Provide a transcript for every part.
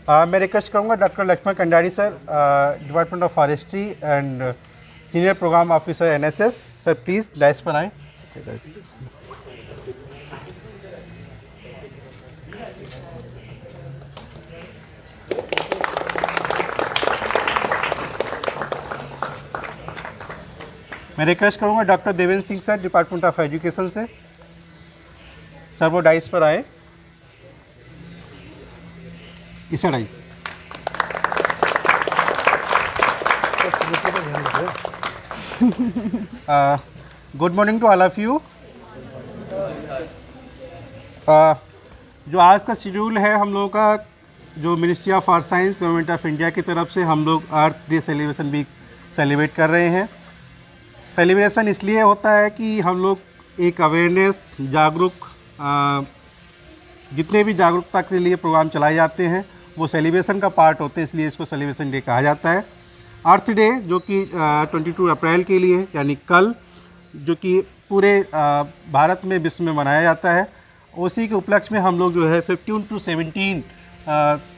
मैं रिक्वेस्ट करूँगा doctor Lakshman Kandari sir, department of forestry and senior program officer NSS. Sir please dais पर आएँ। मैं रिक्वेस्ट करूँगा doctor Devendra Singh sir, department of education से। सर वो डाइस पर आए, इसे dais. Good morning to all of you. जो आज का शेड्यूल है हम लोगों का, जो ministry of art science government of India की तरफ से हम लोग earth day celebration week celebrate कर रहे हैं। सेलिब्रेशन इसलिए होता है कि हम लोग एक अवेयरनेस, जागरूक, जितने भी जागरूकता के लिए प्रोग्राम चलाए जाते हैं वो सेलिब्रेशन का पार्ट होते हैं, इसलिए इसको सेलिब्रेशन डे कहा जाता है। अर्थ डे जो कि 22 अप्रैल के लिए यानी कल, जो कि पूरे भारत में, विश्व में मनाया जाता है, उसी के उपलक्ष्य में हम लोग जो है 15 to 17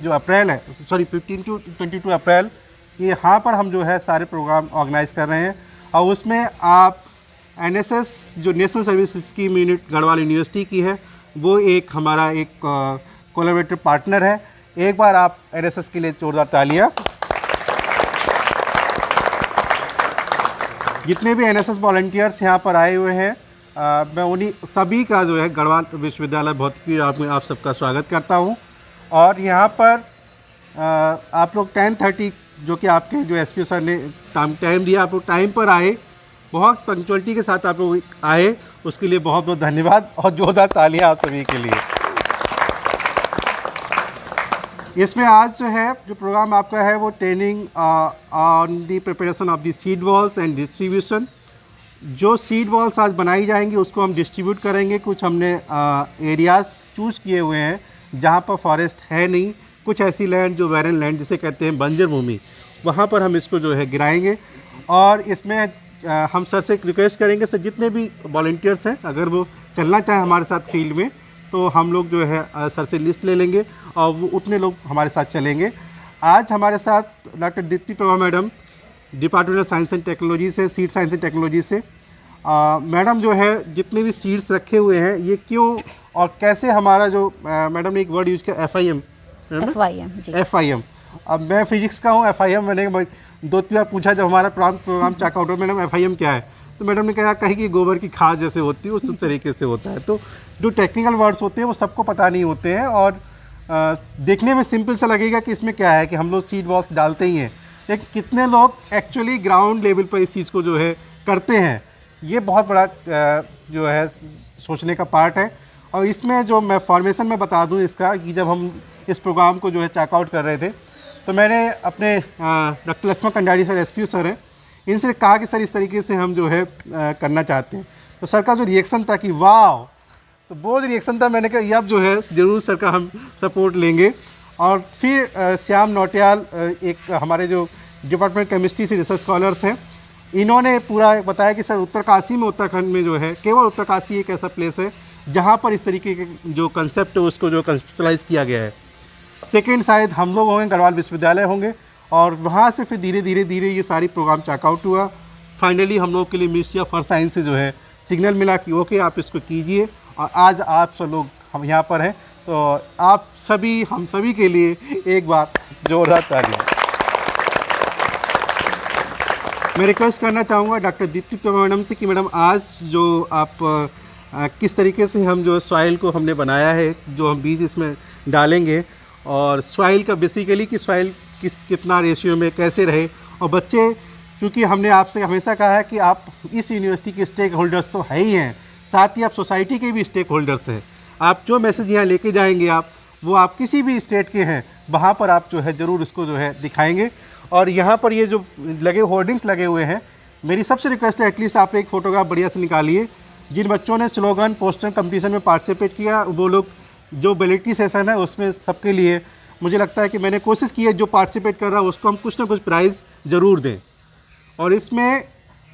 जो अप्रैल है, सॉरी 15 to 22 अप्रैल, ये यहाँ पर हम जो है सारे प्रोग्राम ऑर्गेनाइज कर रहे हैं। और उसमें आप एनएसएस जो national service scheme unit Garhwal university की है, वो एक हमारा एक कोलैबोरेटिव पार्टनर है। एक बार आप एनएसएस के लिए जोरदार तालियां। जितने भी एनएसएस वॉलंटियर्स यहाँ पर आए हुए हैं, मैं उन्हीं सभी का जो है गढ़वाल विश्वविद्यालय भौतिकी में आप सबका स्वागत करता हूँ। और यहाँ पर आप लोग 10:30 जो कि आपके जो एसपी सर ने टाइम दिया, आप लोग टाइम पर आए, बहुत पंक्चुअलिटी के साथ आप लोग आए, उसके लिए बहुत बहुत धन्यवाद और जोरदार तालियां आप सभी के लिए। इसमें आज जो है जो प्रोग्राम आपका है वो training on the preparation of the seed walls and distribution. जो सीड वॉल्स आज बनाई जाएंगी उसको हम डिस्ट्रीब्यूट करेंगे। कुछ हमने एरियाज़ चूज़ किए हुए हैं जहाँ पर फॉरेस्ट है नहीं, कुछ ऐसी लैंड जो बैरन लैंड जिसे कहते हैं बंजर भूमि, वहाँ पर हम इसको जो है गिराएंगे। और इसमें हम सर से एक रिक्वेस्ट करेंगे, सर जितने भी वॉलंटियर्स हैं अगर वो चलना चाहें हमारे साथ फील्ड में, तो हम लोग जो है सर से लिस्ट ले लेंगे और वो उतने लोग हमारे साथ चलेंगे। आज हमारे साथ doctor Deepti Prabha madam, department of science and technology से, सीड साइंस एंड टेक्नोलॉजी से। मैडम जो है जितने भी सीड्स रखे हुए हैं ये क्यों और कैसे हमारा जो मैडम ने एक वर्ड यूज़ किया FIM, FIM। अब मैं फिजिक्स का हूँ, FIM मैंने 2-3 बार पूछा जब हमारा प्रोग्राम चेकआउट हो, मैडम FIM क्या है, तो मैडम ने कहा कहीं कि गोबर की खाद जैसे होती है उस तरीके से होता है। तो जो टेक्निकल वर्ड्स होते हैं वो सबको पता नहीं होते हैं और देखने में सिंपल सा लगेगा कि इसमें क्या है कि हम लोग सीड बॉल्स डालते ही हैं, लेकिन कितने लोग एक्चुअली ग्राउंड लेवल पर इस चीज़ को जो है करते हैं, ये बहुत बड़ा जो है सोचने का पार्ट है। और इसमें जो मैं फॉर्मेशन में बता दूं इसका, कि जब हम इस प्रोग्राम को जो है चेकआउट कर रहे थे तो मैंने अपने doctor Lakshman Kandari sir, SP sir हैं, इनसे कहा कि सर इस तरीके से हम जो है करना चाहते हैं। तो सर का जो रिएक्शन था कि वाह, तो वो जो रिएक्शन था, मैंने कहा अब जो है ज़रूर सर का हम सपोर्ट लेंगे। और फिर श्याम नौटियाल, एक हमारे जो डिपार्टमेंट केमिस्ट्री से रिसर्च स्कॉलर्स हैं, इन्होंने पूरा बताया कि सर उत्तरकाशी में, उत्तराखंड में जो है केवल उत्तरकाशी एक ऐसा प्लेस है जहाँ पर इस तरीके के जो कंसेप्ट है उसको जो कंसेप्टलाइज किया गया है। सेकेंड शायद हम लोग होंगे, गढ़वाल विश्वविद्यालय होंगे, और वहाँ से फिर धीरे धीरे ये सारी प्रोग्राम चेकआउट हुआ। फाइनली हम लोग के लिए मिनिस्ट्री ऑफ अर्थ साइंस से जो है सिग्नल मिला कि ओके आप इसको कीजिए, और आज आप सब लोग हम यहाँ पर हैं। तो आप सभी, हम सभी के लिए एक बार जोरदार तालियां। मैं रिक्वेस्ट करना चाहूँगा डॉक्टर दीप्ति प्रभा मैडम से कि मैडम आज जो आप किस तरीके से हम जो सॉइल को हमने बनाया है, जो हम बीज इसमें डालेंगे, और सॉइल का बेसिकली कि सॉइल कितना रेशियो में कैसे रहे। और बच्चे, क्योंकि हमने आपसे हमेशा कहा है कि आप इस यूनिवर्सिटी के स्टेक होल्डर्स तो है ही हैं, साथ ही आप सोसाइटी के भी स्टेक होल्डर्स हैं। आप जो मैसेज यहाँ लेके जाएंगे वो आप किसी भी स्टेट के हैं वहाँ पर आप जो है ज़रूर इसको जो है दिखाएंगे। और यहाँ पर ये जो लगे होर्डिंग्स लगे हुए हैं, मेरी सबसे रिक्वेस्ट है एटलीस्ट आप एक फ़ोटोग्राफ बढ़िया से निकालिए। जिन बच्चों ने स्लोगन पोस्टर कंपटीशन में पार्टिसिपेट किया, वो लोग जो वैलिडिटी सेशन है उसमें सबके लिए मुझे लगता है कि मैंने कोशिश की है जो पार्टिसिपेट कर रहा है उसको हम कुछ ना कुछ प्राइज़ ज़रूर दें। और इसमें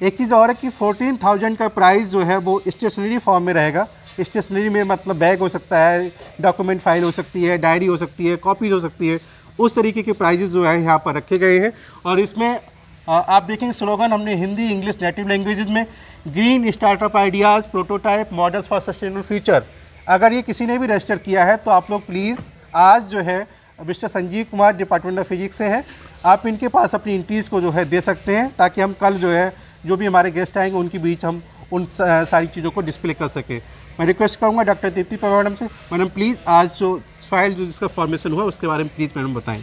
एक चीज़ और है कि 14,000 का प्राइज़ जो है वो स्टेशनरी फॉर्म में रहेगा। स्टेशनरी में मतलब बैग हो सकता है, डॉक्यूमेंट फाइल हो सकती है, डायरी हो सकती है, कॉपीज हो सकती है, उस तरीके के प्राइजेस जो है यहाँ पर रखे गए हैं। और इसमें आप देखेंगे स्लोगन हमने हिंदी, इंग्लिश, नेटिव लैंग्वेजेस में, green startup ideas, prototype, models for sustainable future. अगर ये किसी ने भी रजिस्टर किया है तो आप लोग प्लीज़ आज जो है mister Sanjeev Kumar department of physics से हैं, आप इनके पास अपनी एंट्रीज़ को जो है दे सकते हैं, ताकि हम कल जो है जो भी हमारे गेस्ट आएंगे उनके बीच हम उन सारी चीज़ों को डिस्प्ले कर सकें। मैं रिक्वेस्ट करूँगा डॉक्टर दीप्ति पवार मैडम से, मैडम प्लीज़ आज जो फाइल जो जिसका फॉर्मेशन हुआ उसके बारे में प्लीज़ मैडम बताएं।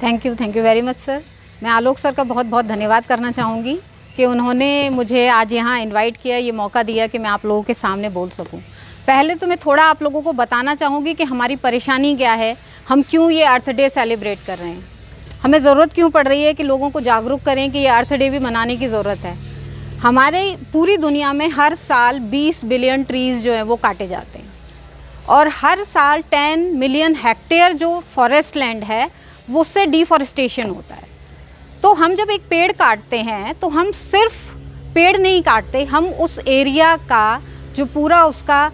Thank you very much sir. मैं आलोक सर का बहुत बहुत धन्यवाद करना चाहूँगी कि उन्होंने मुझे आज यहाँ इनवाइट किया, ये मौका दिया कि मैं आप लोगों के सामने बोल सकूँ। पहले तो मैं थोड़ा आप लोगों को बताना चाहूँगी कि हमारी परेशानी क्या है, हम क्यों ये अर्थ डे सेलिब्रेट कर रहे हैं, हमें ज़रूरत क्यों पड़ रही है कि लोगों को जागरूक करें कि ये अर्थ डे भी मनाने की ज़रूरत है। हमारे पूरी दुनिया में हर साल 20 बिलियन ट्रीज़ जो हैं वो काटे जाते हैं और हर साल 10 मिलियन हेक्टेयर जो फॉरेस्ट लैंड है वो उससे डिफॉरेस्टेशन होता है। तो हम जब एक पेड़ काटते हैं तो हम सिर्फ पेड़ नहीं काटते, हम उस एरिया का जो पूरा उसका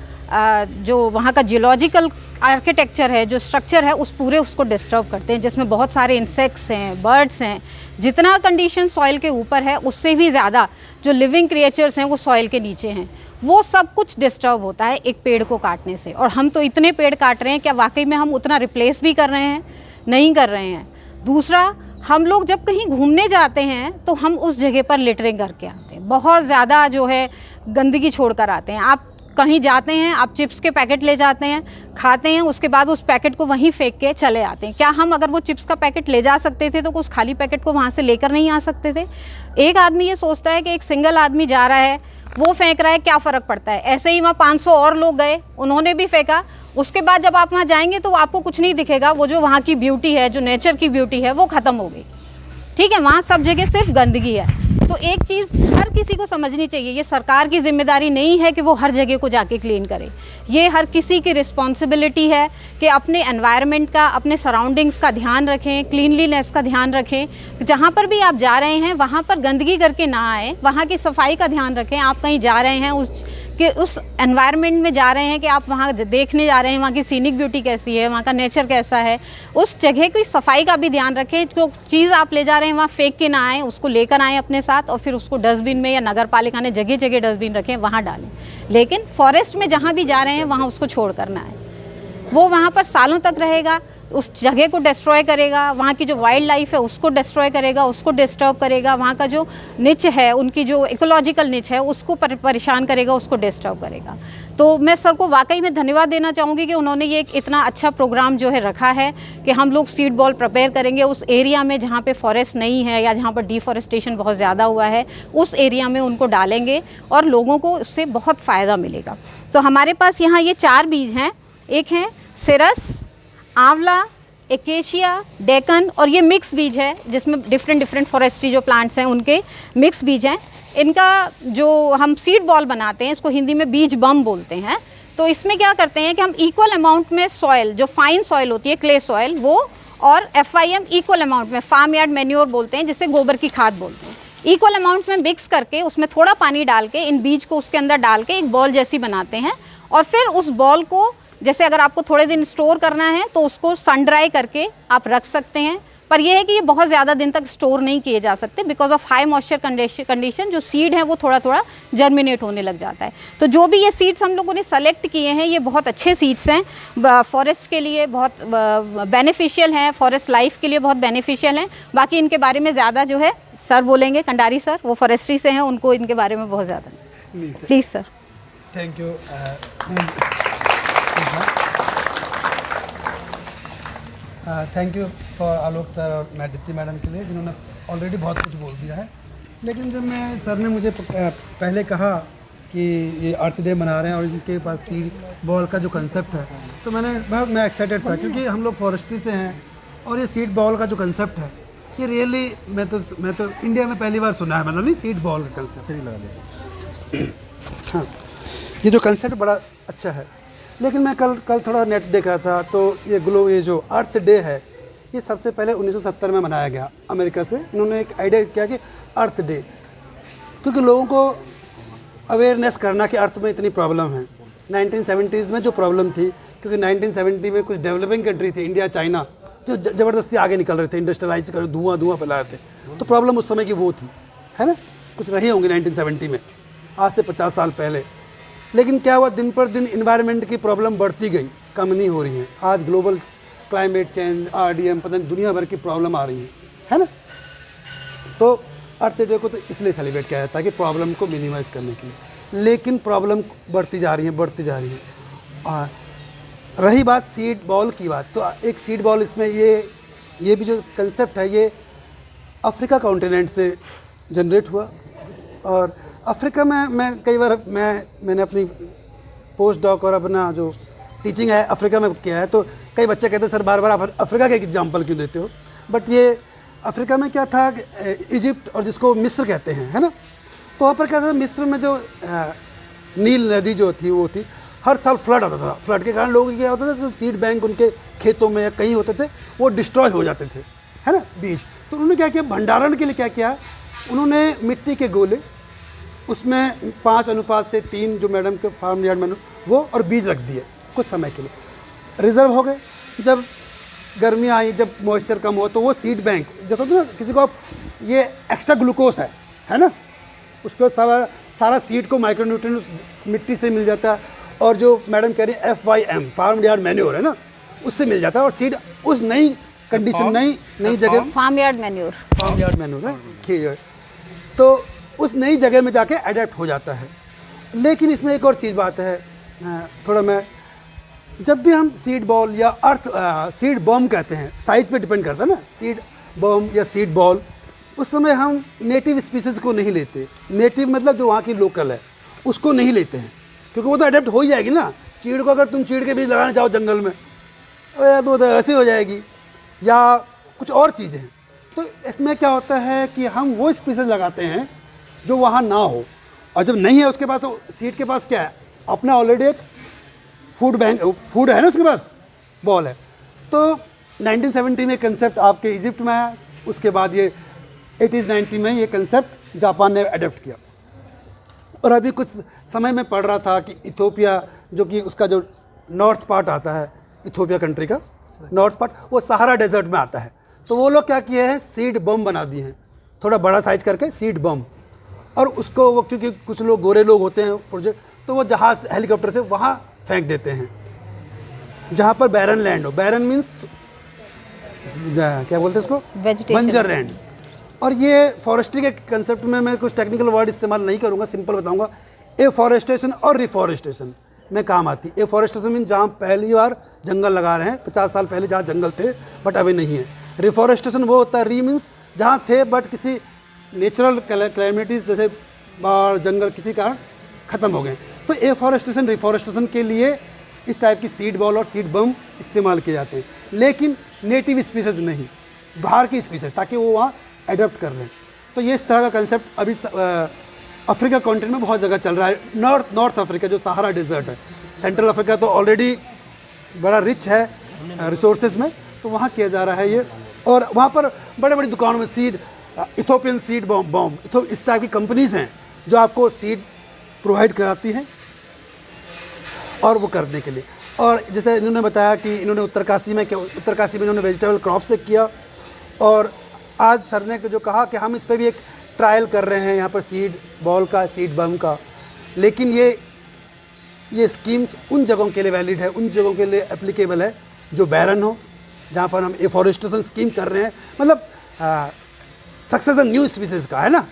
जो वहाँ का जियोलॉजिकल आर्किटेक्चर है, जो स्ट्रक्चर है, उसको डिस्टर्ब करते हैं, जिसमें बहुत सारे इंसेक्ट्स हैं, बर्ड्स हैं। जितना कंडीशन सॉइल के ऊपर है उससे भी ज़्यादा जो लिविंग क्रिएचर्स हैं वो सॉइल के नीचे हैं, वो सब कुछ डिस्टर्ब होता है एक पेड़ को काटने से। और हम तो इतने पेड़ काट रहे हैं, क्या वाकई में हम उतना रिप्लेस भी कर रहे हैं? नहीं कर रहे हैं। दूसरा, हम लोग जब कहीं घूमने जाते हैं तो हम उस जगह पर लिटरिंग करके आते हैं, बहुत ज़्यादा जो है गंदगी छोड़ कर आते हैं। आप कहीं जाते हैं, आप चिप्स के पैकेट ले जाते हैं, खाते हैं, उसके बाद उस पैकेट को वहीं फेंक के चले आते हैं। क्या हम अगर वो चिप्स का पैकेट ले जा सकते थे तो उस खाली पैकेट को वहाँ से लेकर नहीं आ सकते थे? एक आदमी ये सोचता है कि एक सिंगल आदमी जा रहा है, वो फेंक रहा है, क्या फ़र्क पड़ता है। ऐसे ही वहाँ 500 और लोग गए, उन्होंने भी फेंका। उसके बाद जब आप वहाँ जाएंगे तो आपको कुछ नहीं दिखेगा, वो जो वहाँ की ब्यूटी है, जो नेचर की ब्यूटी है, वो ख़त्म हो गई। ठीक है, वहाँ सब जगह सिर्फ गंदगी है। तो एक चीज़ हर किसी को समझनी चाहिए, ये सरकार की जिम्मेदारी नहीं है कि वो हर जगह को जाके क्लीन करे। ये हर किसी की रिस्पॉन्सिबिलिटी है कि अपने एनवायरनमेंट का, अपने सराउंडिंग्स का ध्यान रखें, क्लीनलीनेस का ध्यान रखें। जहाँ पर भी आप जा रहे हैं वहाँ पर गंदगी करके ना आए, वहाँ की सफाई का ध्यान रखें। आप कहीं जा रहे हैं उस एनवायरनमेंट में जा रहे हैं कि आप वहाँ देखने जा रहे हैं, वहाँ की सीनिक ब्यूटी कैसी है, वहाँ का नेचर कैसा है, उस जगह की सफाई का भी ध्यान रखें। जो चीज़ आप ले जा रहे हैं वहाँ फेंक के ना आए, उसको लेकर आएँ अपने साथ और फिर उसको डस्टबिन में, या नगर पालिका ने जगह जगह डस्टबिन रखें, वहाँ डालें। लेकिन फॉरेस्ट में जहाँ भी जा रहे हैं वहाँ उसको छोड़ कर ना आए। वो वहाँ पर सालों तक रहेगा, उस जगह को डिस्ट्रॉय करेगा, वहाँ की जो वाइल्ड लाइफ है उसको डिस्ट्रॉय करेगा, उसको डिस्टर्ब करेगा, वहाँ का जो निच है, उनकी जो इकोलॉजिकल निच है उसको परेशान करेगा, उसको डिस्टर्ब करेगा। तो मैं सर को वाकई में धन्यवाद देना चाहूँगी कि उन्होंने ये एक इतना अच्छा प्रोग्राम जो है रखा है कि हम लोग सीड बॉल प्रिपेयर करेंगे उस एरिया में जहाँ पे फॉरेस्ट नहीं है या जहाँ पर डिफॉरेस्टेशन बहुत ज़्यादा हुआ है, उस एरिया में उनको डालेंगे और लोगों को उससे बहुत फ़ायदा मिलेगा। तो हमारे पास यहाँ ये 4 बीज हैं, एक है सिरस, आंवला, एकेशिया, डेकन, और ये मिक्स बीज है जिसमें डिफरेंट फॉरेस्ट्री जो प्लांट्स हैं उनके मिक्स बीज हैं। इनका जो हम सीड बॉल बनाते हैं, इसको हिंदी में बीज बम बोलते हैं। तो इसमें क्या करते हैं कि हम इक्वल अमाउंट में सॉइल, जो फाइन सॉइल होती है, क्ले सॉइल, वो और FIM इक्वल अमाउंट में, फार्म यार्ड मैन्योर बोलते हैं, जिसे गोबर की खाद बोलते हैं, इक्वल अमाउंट में मिक्स करके उसमें थोड़ा पानी डाल के इन बीज को उसके अंदर डाल के एक बॉल जैसी बनाते हैं। और फिर उस बॉल को, जैसे अगर आपको थोड़े दिन स्टोर करना है तो उसको सन ड्राई करके आप रख सकते हैं। पर यह है कि ये बहुत ज़्यादा दिन तक स्टोर नहीं किए जा सकते because of high moisture condition. जो सीड है वो थोड़ा थोड़ा जर्मिनेट होने लग जाता है। तो जो भी ये सीड्स हम लोगों ने सेलेक्ट किए हैं ये बहुत अच्छे सीड्स हैं, फॉरेस्ट के लिए बहुत बेनिफिशियल हैं, फॉरेस्ट लाइफ के लिए बहुत बेनिफिशियल हैं। बाकी इनके बारे में ज़्यादा जो है सर बोलेंगे, कंडारी सर, वो फॉरेस्ट्री से हैं, उनको इनके बारे में बहुत ज़्यादा। Please sir. Thank you. Thank you for Alok sir और दीप्ति मैडम के लिए, जिन्होंने ऑलरेडी बहुत कुछ बोल दिया है। लेकिन जब मैं सर ने मुझे पहले कहा कि ये अर्थ डे मना रहे हैं और इनके पास सीड बॉल का जो कंसेप्ट है, तो मैं एक्साइटेड था क्योंकि हम लोग फॉरेस्ट्री से हैं और ये सीड बॉल का जो कंसेप्ट है ये रियली मैं तो इंडिया में पहली बार सुना है, मतलब नहीं सीड बॉल का कंसेप्ट ही लगा दिया। हाँ, ये जो कंसेप्ट बड़ा अच्छा है। लेकिन मैं कल थोड़ा नेट देख रहा था तो ये जो अर्थ डे है ये सबसे पहले 1970 में मनाया गया अमेरिका से। इन्होंने एक आइडिया किया कि अर्थ डे, क्योंकि लोगों को अवेयरनेस करना कि अर्थ में इतनी प्रॉब्लम है। 1970s में जो प्रॉब्लम थी, क्योंकि 1970 में कुछ डेवलपिंग कंट्री थी, इंडिया, चाइना, जो ज़बरदस्ती आगे निकल रहे थे, इंडस्ट्रियलाइज कर धुआं धुआं फैला रहे थे। तो प्रॉब्लम उस समय की वो थी, है ना, कुछ रही होंगी 1970 में, आज से 50 साल पहले। लेकिन क्या हुआ, दिन पर दिन इन्वायरमेंट की प्रॉब्लम बढ़ती गई, कम नहीं हो रही है। आज ग्लोबल क्लाइमेट चेंज, RDM, पता नहीं दुनिया भर की प्रॉब्लम आ रही है ना। तो अर्थ डे को तो इसलिए सेलिब्रेट किया जाता है कि प्रॉब्लम को मिनिमाइज करने के लिए, लेकिन प्रॉब्लम बढ़ती जा रही है, बढ़ती जा रही है। रही बात सीड बॉल की बात, तो एक सीड बॉल इसमें ये भी जो कंसेप्ट है ये अफ्रीका कॉन्टिनेंट से जनरेट हुआ। और अफ्रीका में मैं कई बार मैंने अपनी पोस्ट डॉक और अपना जो टीचिंग है अफ्रीका में किया है, तो कई बच्चे कहते हैं सर बार बार आप अफ्रीका का एग्जाम्पल क्यों देते हो। बट ये अफ्रीका में क्या था, इजिप्ट और जिसको मिस्र कहते हैं, है ना, तो वहाँ पर क्या था, मिस्र में जो नील नदी जो थी वो थी, हर साल फ्लड आता था। फ्लड के कारण लोगों को क्या होता था, जो सीड बैंक उनके खेतों में या कहीं होते थे वो डिस्ट्रॉय हो जाते थे, है ना, बीज। तो उन्होंने क्या किया, भंडारण के लिए क्या किया, उन्होंने मिट्टी के गोले, उसमें 5:3 जो मैडम के फार्म यार्ड में वो, और बीज रख दिए कुछ समय के लिए, रिजर्व हो गए। जब गर्मी आई, जब मॉइस्चर कम हो, तो वो सीड बैंक, जब होता ना किसी को आप ये एक्स्ट्रा ग्लूकोज है ना, उसको सारा सीड को माइक्रोन्यूट्रिएंट मिट्टी से मिल जाता है, और जो मैडम कह रही है FYM फार्म यार्ड मैन्योर है ना, उससे मिल जाता है, और सीड उस नई कंडीशन, नई जगह, फार्म यार्ड मैन्योर है, तो उस नई जगह में जाके अडेप्ट हो जाता है। लेकिन इसमें एक और चीज़ बात है, थोड़ा मैं, जब भी हम सीड बॉल या सीड बॉम्ब कहते हैं, साइज पे डिपेंड करता है ना, सीड बॉम्ब या सीड बॉल, उस समय हम नेटिव स्पीसीज़ को नहीं लेते। नेटिव मतलब जो वहाँ की लोकल है उसको नहीं लेते हैं, क्योंकि वो तो अडेप्ट हो ही जाएगी ना। चीड़ को अगर तुम चीड़ के बीज लगाने जाओ जंगल में, तो ऐसे हो जाएगी, या कुछ और चीज़ें हैं। तो इसमें क्या होता है कि हम वो स्पीसीज लगाते हैं जो वहाँ ना हो, और जब नहीं है उसके पास, तो सीड के पास क्या है, अपना ऑलरेडी एक फूड है ना, उसके पास बॉल है। तो 1970 में कंसेप्ट आपके इजिप्ट में आया, उसके बाद ये 80s-90 में ये कंसेप्ट जापान ने अडेप्ट किया। और अभी कुछ समय में पढ़ रहा था कि इथोपिया, जो कि उसका जो नॉर्थ पार्ट आता है, इथोपिया कंट्री का नॉर्थ पार्ट, वो सहारा डेजर्ट में आता है। तो वो लोग क्या किए हैं, सीड बम बना दिए हैं, थोड़ा बड़ा साइज करके सीड बम, और उसको वो, क्योंकि कुछ लोग गोरे लोग होते हैं प्रोजेक्ट, तो वो जहाज़ हेलीकॉप्टर से वहाँ फेंक देते हैं जहाँ पर बैरन लैंड हो। बैरन मीन्स क्या बोलते हैं इसको, बंजर लैंड। और ये फॉरेस्ट्री के कंसेप्ट में मैं कुछ टेक्निकल वर्ड इस्तेमाल नहीं करूँगा, सिंपल बताऊँगा। एफॉरेस्टेशन और रिफॉरेस्टेशन में काम आती है। एफॉरेस्टेशन मीन जहाँ पहली बार जंगल लगा रहे हैं, 50 साल पहले जहाँ जंगल थे बट अभी नहीं है। रिफॉरेस्टेशन वो होता है, री मीन्स जहाँ थे बट किसी नेचुरल क्लाइमेटीज जैसे बाढ़, जंगल किसी कारण ख़त्म हो गए। तो एफॉरेस्टेशन रिफॉरेस्टेशन के लिए इस टाइप की सीड बॉल और सीड बम इस्तेमाल किए जाते हैं, लेकिन नेटिव स्पीसीज नहीं, बाहर की स्पीसीज, ताकि वो वहाँ एडप्ट कर लें। तो ये इस तरह का कंसेप्ट अभी अफ्रीका कॉन्टिनेंट में बहुत जगह चल रहा है। नॉर्थ अफ्रीका जो सहारा डेजर्ट है, सेंट्रल अफ्रीका तो ऑलरेडी बड़ा रिच है रिसोर्सेज में, तो वहाँ किया जा रहा है ये। और वहाँ पर बड़े बड़ी दुकानों में सीड, इथोपियन सीड बॉम्ब, इस टाइप की कंपनीज़ हैं जो आपको सीड प्रोवाइड कराती हैं और वो करने के लिए। और जैसे इन्होंने बताया कि इन्होंने उत्तरकाशी में इन्होंने वेजिटेबल क्रॉप से किया, और आज सर ने जो कहा कि हम इस पर भी एक ट्रायल कर रहे हैं यहाँ पर सीड बॉल का, सीड बम का। लेकिन ये स्कीम्स उन जगहों के लिए वैलिड है, उन जगहों के लिए एप्लीकेबल है जो बैरन हो, जहाँ पर हम एफॉरेस्टेशन स्कीम कर रहे हैं, मतलब सक्सेशन न्यू स्पीसीज़ का है ना,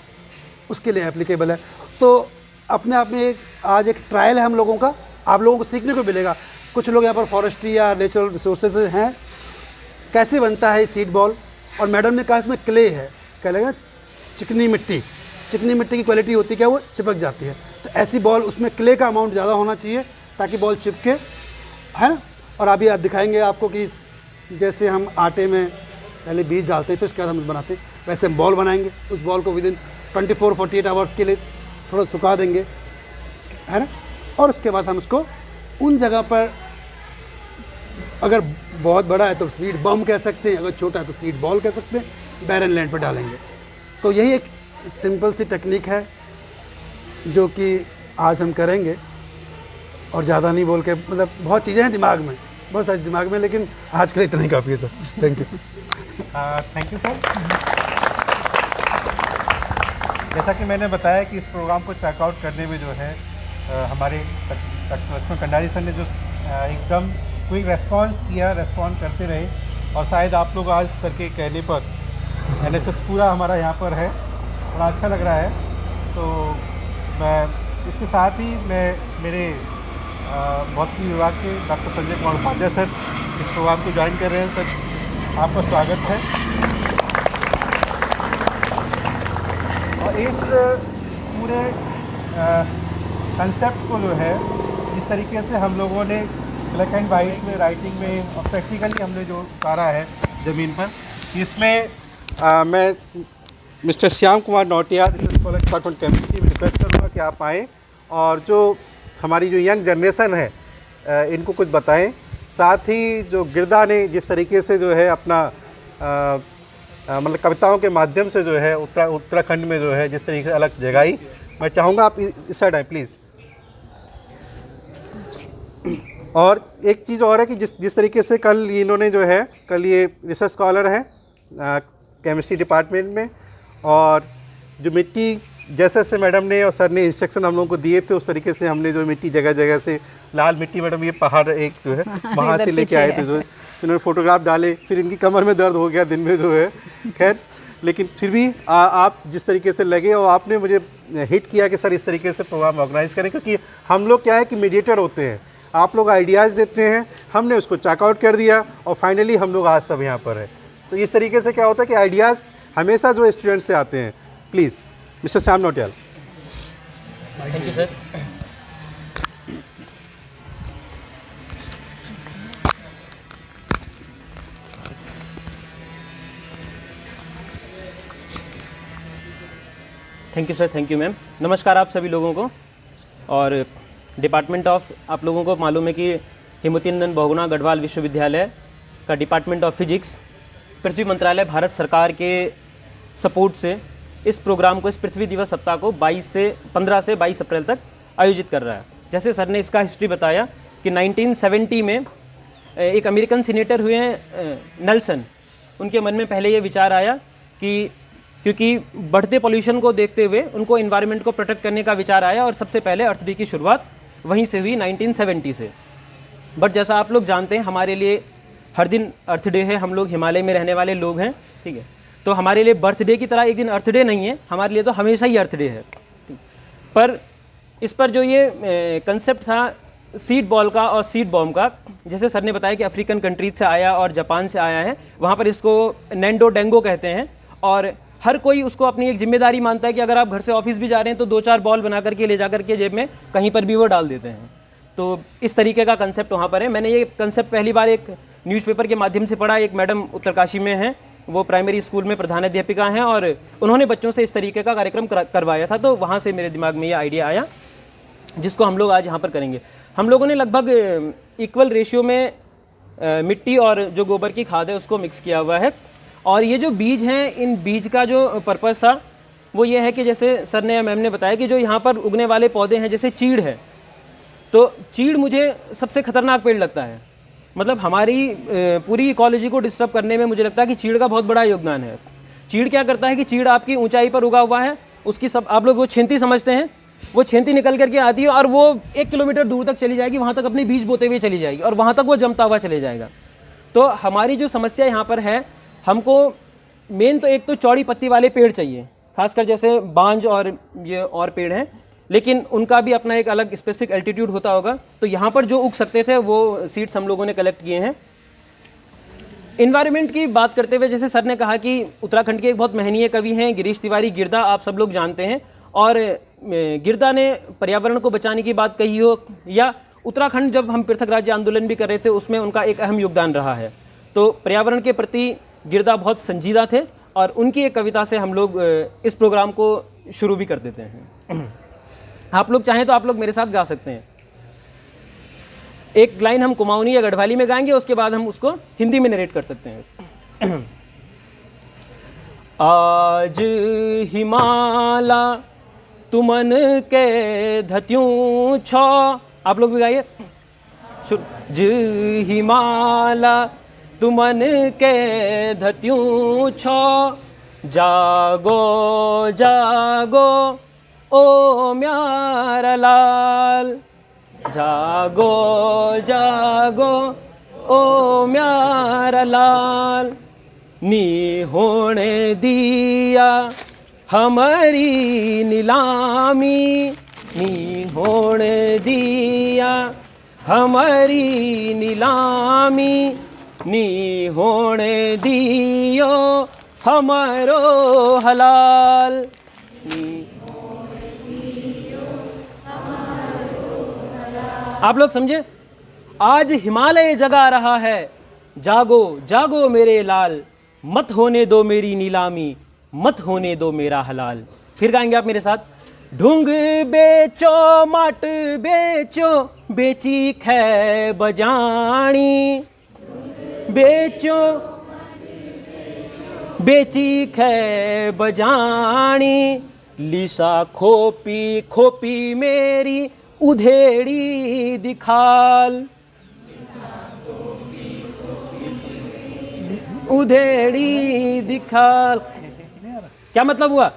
उसके लिए एप्लीकेबल है। तो अपने आप में आज एक ट्रायल है हम लोगों का, आप लोगों को सीखने को मिलेगा। कुछ लोग यहाँ पर फॉरेस्ट्री या नेचुरल रिसोर्सेज हैं, कैसे बनता है सीड बॉल। और मैडम ने कहा इसमें क्ले है, क्या लगेगा, चिकनी मिट्टी की क्वालिटी होती है क्या, वो चिपक जाती है। तो ऐसी बॉल, उसमें क्ले का अमाउंट ज़्यादा होना चाहिए ताकि बॉल चिपके, है। और अभी आप दिखाएंगे आपको कि जैसे हम आटे में पहले बीज डालते हैं फिर उसके बाद हम बनाते हैं, वैसे हम बॉल बनाएंगे। उस बॉल को विदिन 24-48 आवर्स के लिए थोड़ा सुखा देंगे, है ना। और उसके बाद हम उसको उन जगह पर, अगर बहुत बड़ा है तो सीड बम कह सकते हैं, अगर छोटा है तो सीड बॉल कह सकते हैं, बैरन लैंड पर डालेंगे। तो यही एक सिंपल सी टेक्निक है जो कि आज हम करेंगे। और ज़्यादा नहीं बोल के, मतलब बहुत चीज़ें हैं दिमाग में, बहुत सारे दिमाग में, लेकिन आज के लिए इतना ही काफ़ी है sir. Thank you. Thank you sir. जैसा कि मैंने बताया कि इस प्रोग्राम को चेकआउट करने में जो है हमारे लक्ष्मण कंडारी सर ने जो एकदम क्विक रेस्पॉन्स किया, रेस्पॉन्ड करते रहे, और शायद आप लोग आज सर के कहने पर एनएसएस पूरा हमारा यहाँ पर है, बड़ा अच्छा लग रहा है। तो मैं इसके साथ ही मैं मेरे भौतिकी विभाग के डॉक्टर संजय कुमार उपाध्याय सर इस प्रोग्राम को ज्वाइन कर रहे हैं। सर आपका स्वागत है। और इस पूरे कंसेप्ट को जो है जिस तरीके से हम लोगों ने ब्लैक एंड वाइट में, राइटिंग में और प्रैक्टिकली हमने जो उतारा है ज़मीन पर, इसमें मैं mister Shyam Kumar Nautiyal college department chemistry में रिक्वेस्ट करूँगा कि आप आएँ और जो हमारी जो यंग जनरेशन है इनको कुछ बताएं। साथ ही जो गिरदा ने जिस तरीके से जो है अपना मतलब कविताओं के माध्यम से जो है उत्तराखंड में जो है जिस तरीके से अलग जगाई, मैं चाहूँगा आप इस साइड आए प्लीज़। और एक चीज़ और है कि जिस तरीके से कल इन्होंने जो है, कल ये रिसर्च स्कॉलर हैं केमिस्ट्री डिपार्टमेंट में, और जो मिट्टी जैसे जैसे मैडम ने और सर ने इंस्ट्रक्शन हम लोगों को दिए थे उस तरीके से हमने जो मिट्टी जगह जगह से, लाल मिट्टी मैडम ये पहाड़ एक जो है वहाँ से लेके आए थे, जो इन्होंने फ़ोटोग्राफ डाले, फिर इनकी कमर में दर्द हो गया दिन में जो है, खैर लेकिन फिर भी आप जिस तरीके से लगे और आपने मुझे हिट किया कि सर इस तरीके से प्रोग्राम ऑर्गेनाइज़ करें, क्योंकि हम लोग क्या है कि मीडिएटर होते हैं, आप लोग आइडियाज़ देते हैं, हमने उसको चेकआउट कर दिया और फाइनली हम लोग आज सब यहाँ पर है। तो इस तरीके से क्या होता है कि आइडियाज़ हमेशा जो स्टूडेंट से आते हैं। Please mister Shyam Nautiyal. Thank you sir. Thank you sir, thank you ma'am. नमस्कार आप सभी लोगों को। और डिपार्टमेंट ऑफ, आप लोगों को मालूम है कि हेमवती नंदन बहुगुणा गढ़वाल विश्वविद्यालय का डिपार्टमेंट ऑफ फिजिक्स पृथ्वी मंत्रालय भारत सरकार के सपोर्ट से इस प्रोग्राम को, इस पृथ्वी दिवस सप्ताह को 15 से 22 अप्रैल तक आयोजित कर रहा है। जैसे सर ने इसका हिस्ट्री बताया कि 1970 में एक अमेरिकन सीनेटर हुए हैं नेल्सन, उनके मन में पहले ये विचार आया कि क्योंकि बढ़ते पोल्यूशन को देखते हुए उनको एनवायरनमेंट को प्रोटेक्ट करने का विचार आया, और सबसे पहले अर्थ डे की शुरुआत वहीं से हुई 1970 से। बट जैसा आप लोग जानते हैं हमारे लिए हर दिन अर्थ डे है, हम लोग हिमालय में रहने वाले लोग हैं, ठीक है, तो हमारे लिए बर्थडे की तरह एक दिन अर्थ डे नहीं है, हमारे लिए तो हमेशा ही अर्थ डे है। पर इस पर जो ये कंसेप्ट था सीड बॉल का और सीड बॉम्ब का, जैसे सर ने बताया कि अफ्रीकन कंट्रीज से आया और जापान से आया है, वहाँ पर इसको नैंडो डेंगो कहते हैं, और हर कोई उसको अपनी एक जिम्मेदारी मानता है कि अगर आप घर से ऑफिस भी जा रहे हैं तो 2-4 बॉल बना करके ले जा करके जेब में कहीं पर भी वो डाल देते हैं। तो इस तरीके का कंसेप्ट वहाँ पर है। मैंने ये कंसेप्ट पहली बार एक न्यूज़पेपर के माध्यम से पढ़ा। एक मैडम उत्तरकाशी में हैं, वो प्राइमरी स्कूल में प्रधानाध्यापिका हैं, और उन्होंने बच्चों से इस तरीके का कार्यक्रम करवाया था, तो वहाँ से मेरे दिमाग में ये आइडिया आया जिसको हम लोग आज यहाँ पर करेंगे। हम लोगों ने लगभग इक्वल रेशियो में मिट्टी और जो गोबर की खाद है उसको मिक्स किया हुआ है। और ये जो बीज हैं, इन बीज का जो पर्पज़ था वो ये है कि जैसे सर ने, मैम ने बताया कि जो यहाँ पर उगने वाले पौधे हैं, जैसे चीड़ है, तो चीड़ मुझे सबसे खतरनाक पेड़ लगता है। मतलब हमारी पूरी इकोलॉजी को डिस्टर्ब करने में मुझे लगता है कि चीड़ का बहुत बड़ा योगदान है। चीड़ क्या करता है कि चीड़ आपकी ऊंचाई पर उगा हुआ है, उसकी सब आप लोग वो छेंती समझते हैं, वो छेंती निकल करके आती है और वो 1 किलोमीटर दूर तक चली जाएगी, वहाँ तक अपने बीज बोते हुए चली जाएगी और वहाँ तक वो जमता हुआ चले जाएगा। तो हमारी जो समस्या यहाँ पर है, हमको मेन तो एक तो चौड़ी पत्ती वाले पेड़ चाहिए, खासकर जैसे बांज और ये और पेड़ हैं, लेकिन उनका भी अपना एक अलग स्पेसिफिक एल्टीट्यूड होता होगा। तो यहाँ पर जो उग सकते थे वो सीड्स हम लोगों ने कलेक्ट किए हैं। इन्वायरमेंट की बात करते हुए जैसे सर ने कहा कि उत्तराखंड के एक बहुत महनीय कवि हैं गिरीश तिवारी, गिरदा, आप सब लोग जानते हैं, और गिरदा ने पर्यावरण को बचाने की बात कही हो, या उत्तराखंड जब हम पृथक राज्य आंदोलन भी कर रहे थे उसमें उनका एक अहम योगदान रहा है। तो पर्यावरण के प्रति गिरदा बहुत संजीदा थे और उनकी एक कविता से हम लोग इस प्रोग्राम को शुरू भी कर देते हैं। आप लोग चाहें तो आप लोग मेरे साथ गा सकते हैं। एक लाइन हम कुमाऊनी या गढ़वाली में गाएंगे, उसके बाद हम उसको हिंदी में नरेट कर सकते हैं। आज हिमाला तुमन के धत्यूं छो, आप लोग भी गाइए। हिमाला तुमन के धत्यूं छो जागो जागो ओ म्यारा लाल जागो जागो ओ म्यारा लाल नी होने दिया हमारी नीलामी नी होने दिया हमारी नीलामी नी होने दियो हमारो हलाल नी। आप लोग समझे, आज हिमालय जगा रहा है, जागो जागो मेरे लाल, मत होने दो मेरी नीलामी, मत होने दो मेरा हलाल। फिर गाएंगे आप मेरे साथ। ढूंग बेचो मट बेचो बेची खे बजानी, बेचो बेची खे बजानी, लिसा खोपी खोपी मेरी उधेड़ी दिखाल, उधेड़ी दिखाल। क्या मतलब हुआ?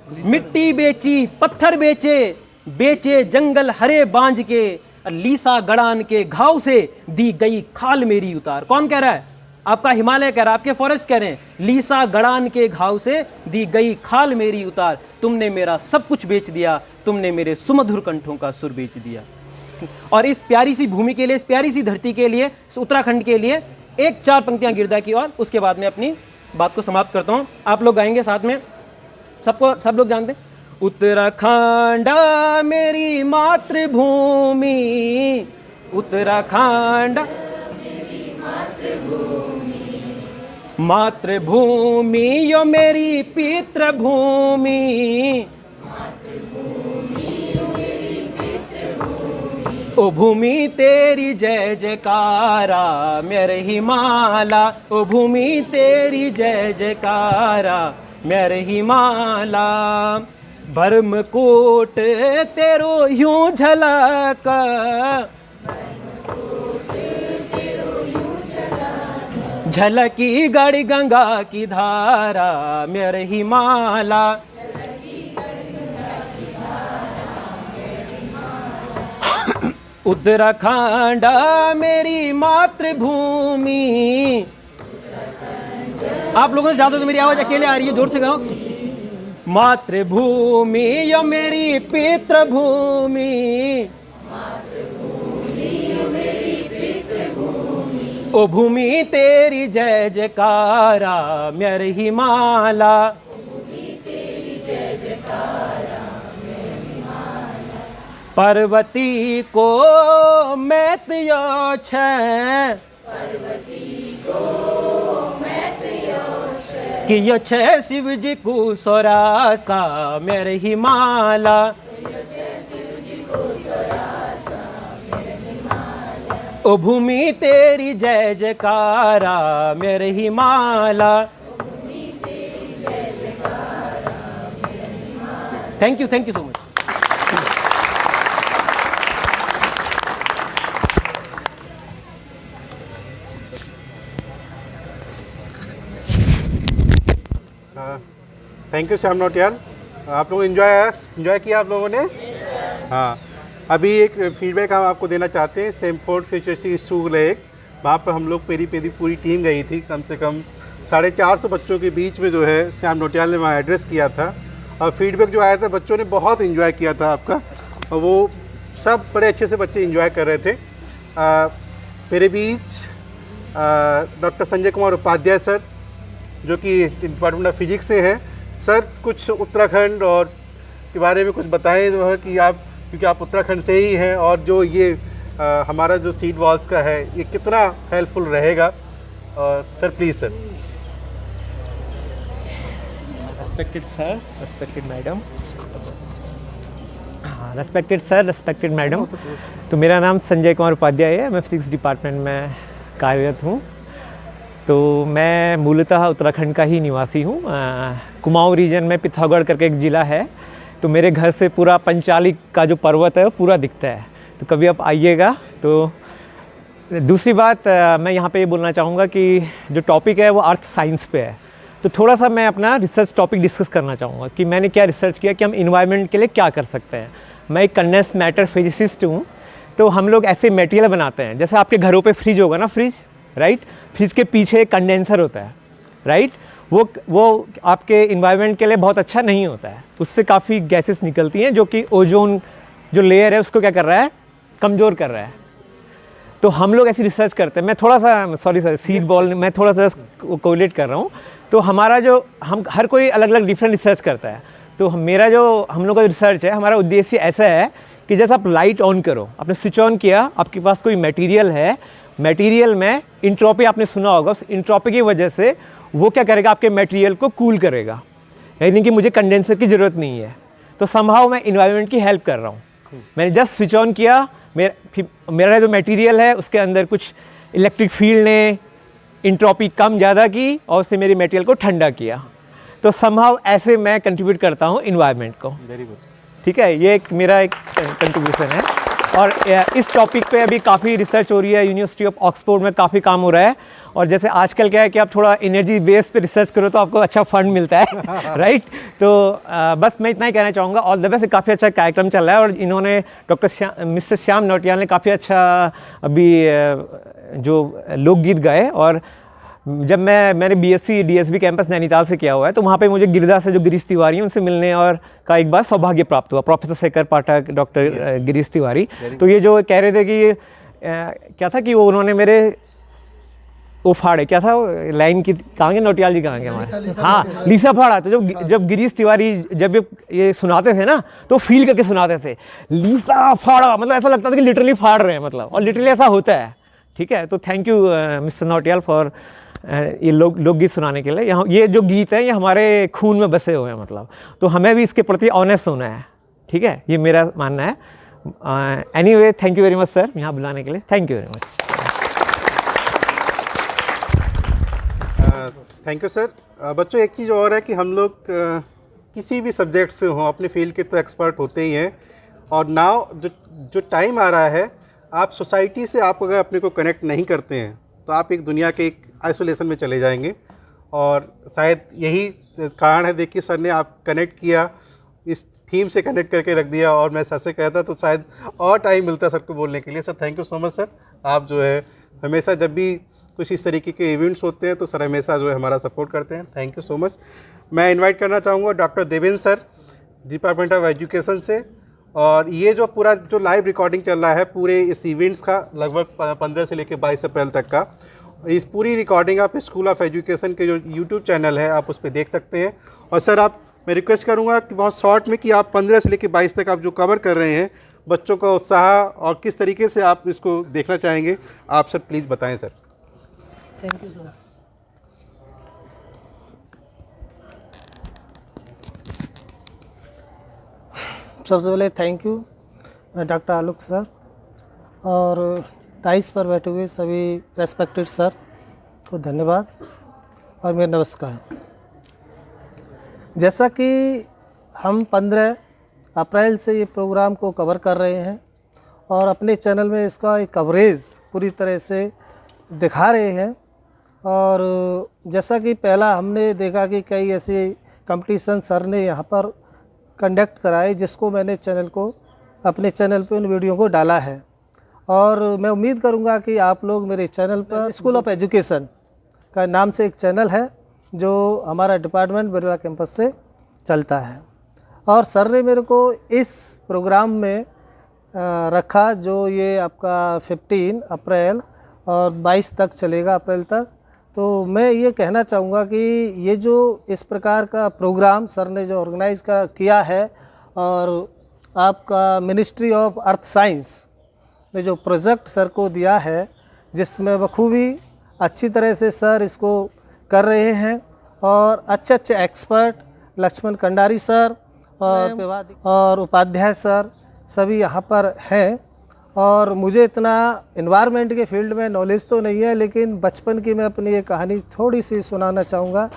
मिट्टी बेची पत्थर बेचे, बेचे जंगल हरे बांझ के, लीसा गड़ान के घाव से दी गई खाल मेरी उतार। कौन कह रहा है? आपका हिमालय कह रहा है, आपके फॉरेस्ट कह रहे हैं, लीसा गड़ान के घाव से दी गई खाल मेरी उतार, तुमने मेरा सब कुछ बेच दिया, तुमने मेरे सुमधुर कंठों का सुर बेच दिया। और इस प्यारी सी भूमि के लिए, इस प्यारी सी धरती के लिए, इस उत्तराखंड के लिए एक 4 पंक्तियां गिरदा की, और उसके बाद में अपनी बात को समाप्त करता हूं। आप लोग गाएंगे साथ में, सबको सब लोग जानते हैं। उत्तराखंड मेरी मातृभूमि, उत्तराखंड मातृभूमि यो मेरी पितृभूमि, ओ भूमि तेरी जय जयकारा मेरे हिमाला, ओ भूमि तेरी जय जयकारा मेरे हिमाला, भरमकोट तेरो यूं झलक, झलकी गढ़ गंगा की धारा मेरे हिमाला, उत्तराखंड मेरी मातृभूमि। आप लोगों से ज्यादा तो मेरी आवाज अकेले आ रही है, जोर से गाओ। मातृभूमि यो मेरी पितृभूमि, ओ भूमि तेरी जय जयकारा मेरे हिमाला, पार्वती को मैत्यो छे, कि यो छे शिव जी को सोरासा मेरे हिमाला, ओ भूमि तेरी जय जयकारा मेरे Himala. Thank you so much. Thank you Shyam Nautiyal. आप लोग एंजॉय किया आप लोगों ने? हाँ, अभी एक फीडबैक हम आपको देना चाहते हैं। सेमफोर्ड फ्यूचरिस्टिक स्कूल लेक, वहाँ पर हम लोग मेरी पूरी टीम गई थी। कम से कम 450 बच्चों के बीच में जो है श्याम नौटियाल ने वहाँ एड्रेस किया था, और फीडबैक जो आया था बच्चों ने बहुत एंजॉय किया था आपका, और वो सब बड़े अच्छे से बच्चे एंजॉय कर रहे थे। मेरे बीच डॉक्टर संजय कुमार उपाध्याय सर, जो कि डिपार्टमेंट ऑफ फिजिक्स से हैं। सर, कुछ उत्तराखंड और के बारे में कुछ बताएं जो है कि आप, क्योंकि आप उत्तराखंड से ही हैं, और जो ये हमारा जो सीड वॉल्स का है ये कितना हेल्पफुल रहेगा। और sir please sir. Respected sir, respected madam, respected sir, respected madam. तो मेरा नाम संजय कुमार उपाध्याय है, मैं फिजिक्स डिपार्टमेंट में कार्यरत हूँ। तो मैं मूलतः उत्तराखंड का ही निवासी हूँ। कुमाऊँ रीजन में पिथौरागढ़ करके एक ज़िला है, तो मेरे घर से पूरा पंचालिक का जो पर्वत है वो पूरा दिखता है। तो कभी आप आइएगा तो दूसरी बात मैं यहाँ पे ये बोलना चाहूँगा कि जो टॉपिक है वो अर्थ साइंस पे है, तो थोड़ा सा मैं अपना रिसर्च टॉपिक डिस्कस करना चाहूँगा कि मैंने क्या रिसर्च किया कि हम इन्वायरमेंट के लिए क्या कर सकते हैं। मैं एक कंडेंस मैटर फिजिसिस्ट हूँ, तो हम लोग ऐसे मटेरियल बनाते हैं, जैसे आपके घरों पे फ्रिज होगा ना, फ्रिज, राइट, फ्रिज के पीछे एक कंडेंसर होता है, राइट, वो आपके इन्वायरमेंट के लिए बहुत अच्छा नहीं होता है, उससे काफ़ी गैसेस निकलती हैं जो कि ओजोन जो लेयर है उसको क्या कर रहा है, कमज़ोर कर रहा है। तो हम लोग ऐसी रिसर्च करते हैं, मैं थोड़ा सा सॉरी सर सीड बॉल मैं थोड़ा सा कोरिलेट कर रहा हूँ। तो हमारा जो हम हर कोई अलग अलग डिफरेंट रिसर्च करता है, तो मेरा जो हम लोग का रिसर्च है, हमारा उद्देश्य ऐसा है कि जैसे आप लाइट ऑन करो, आपने स्विच ऑन किया, आपके पास कोई मटेरियल है, मटेरियल में इंट्रोपी आपने सुना होगा, उस इंट्रोपी की वजह से वो क्या करेगा, आपके मटेरियल को कूल करेगा, यानी कि मुझे कंडेंसर की ज़रूरत नहीं है। तो समहाउ मैं इन्वायरमेंट की हेल्प कर रहा हूँ। मैंने जस्ट स्विच ऑन किया, मेरा जो मटेरियल है उसके अंदर कुछ इलेक्ट्रिक फील्ड ने इंट्रोपी कम ज़्यादा की और उससे मेरी मटेरियल को ठंडा किया। तो समहाउ ऐसे मैं कंट्रीब्यूट करता हूँ इन्वायरमेंट को। Very good. ठीक है, ये मेरा एक कंट्रीब्यूशन है। और इस टॉपिक पे अभी काफ़ी रिसर्च हो रही है, यूनिवर्सिटी ऑफ ऑक्सफोर्ड में काफ़ी काम हो रहा है। और जैसे आजकल क्या है कि आप थोड़ा एनर्जी बेस पे रिसर्च करो तो आपको अच्छा फंड मिलता है राइट। तो बस मैं इतना ही कहना चाहूँगा, ऑल द बेस्ट। काफ़ी अच्छा कार्यक्रम चल रहा है और इन्होंने मिस्टर श्याम नौटियाल ने काफ़ी अच्छा अभी जो लोकगीत गाए। और जब मैंने बीएससी डीएसबी कैंपस नैनीताल से किया हुआ है, तो वहाँ पे मुझे गिरिदा से जो गिरीश तिवारी हैं उनसे मिलने और का एक बार सौभाग्य प्राप्त हुआ, प्रोफेसर शेखर पाठक, डॉक्टर गिरीश तिवारी। तो ये जो कह रहे थे कि क्या था कि वो उन्होंने मेरे वो फाड़े, क्या था लाइन की, कहाँ के नौटियाल जी कहाँ के हमारे, हाँ लीसा फाड़ा। तो जब गिरीश तिवारी जब ये सुनाते थे ना तो फील करके सुनाते थे, लीसा फाड़ा, मतलब ऐसा लगता था कि लिटरली फाड़ रहे हैं, मतलब, और लिटरली ऐसा होता है। ठीक है, तो thank you mister Nautiyal for ये लोकगीत सुनाने के लिए। यहाँ ये जो गीत है ये हमारे खून में बसे हुए हैं, मतलब, तो हमें भी इसके प्रति ऑनेस्ट होना है। ठीक है, ये मेरा मानना है। Anyway, thank you very much sir यहाँ बुलाने के लिए, thank you very much. Thank you sir. बच्चों, एक चीज़ और है कि हम लोग किसी भी सब्जेक्ट से हों, अपने फील्ड के तो एक्सपर्ट होते ही हैं, और नाउ जो टाइम आ रहा है, आप सोसाइटी से आप अगर अपने को कनेक्ट नहीं करते हैं तो आप एक दुनिया के एक आइसोलेशन में चले जाएंगे। और शायद यही कारण है, देखिए सर ने आप कनेक्ट किया, इस थीम से कनेक्ट करके रख दिया, और मैं सर से कहता तो शायद और टाइम मिलता सर को बोलने के लिए। Sir thank you so much sir. आप जो है हमेशा जब भी कुछ इस तरीके के इवेंट्स होते हैं तो सर हमेशा जो है हमारा सपोर्ट करते हैं। Thank you so much. मैं इन्वाइट करना चाहूँगा doctor Devendra sir, department of education से। और ये जो पूरा जो लाइव रिकॉर्डिंग चल रहा है पूरे इस इवेंट्स का, लगभग 15 से लेकर 22 अप्रैल तक का, इस पूरी रिकॉर्डिंग आप स्कूल ऑफ एजुकेशन के जो यूट्यूब चैनल है आप उस पर देख सकते हैं। और सर मैं रिक्वेस्ट करूँगा कि बहुत शॉर्ट में कि आप 15 से लेकर 22 तक आप जो कवर कर रहे हैं, बच्चों का उत्साह और किस तरीके से आप इसको देखना चाहेंगे, आप सर प्लीज़ बताएँ सर। Thank you sir. सबसे पहले thank you doctor Alok sir और टाइस पर बैठे हुए सभी रेस्पेक्टेड सर को धन्यवाद और मेरा नमस्कार। जैसा कि हम 15 अप्रैल से ये प्रोग्राम को कवर कर रहे हैं और अपने चैनल में इसका एक कवरेज पूरी तरह से दिखा रहे हैं, और जैसा कि पहला हमने देखा कि कई ऐसे कंपटीशन सर ने यहाँ पर कंडक्ट कराए, जिसको मैंने अपने चैनल पे उन वीडियो को डाला है। और मैं उम्मीद करूँगा कि आप लोग मेरे चैनल पर, स्कूल ऑफ एजुकेशन का नाम से एक चैनल है जो हमारा डिपार्टमेंट बिरला कैंपस से चलता है, और सर ने मेरे को इस प्रोग्राम में रखा जो ये आपका 15 अप्रैल और 22 तक चलेगा, अप्रैल तक। तो मैं ये कहना चाहूँगा कि ये जो इस प्रकार का प्रोग्राम सर ने जो ऑर्गेनाइज़ किया है, और आपका मिनिस्ट्री ऑफ अर्थ साइंस ने जो प्रोजेक्ट सर को दिया है, जिसमें बखूबी अच्छी तरह से सर इसको कर रहे हैं, और अच्छे अच्छे एक्सपर्ट लक्ष्मण कंडारी सर और उपाध्याय सर सभी यहाँ पर हैं। और मुझे इतना इन्वायरमेंट के फील्ड में नॉलेज तो नहीं है, लेकिन बचपन की मैं अपनी ये कहानी थोड़ी सी सुनाना चाहूँगा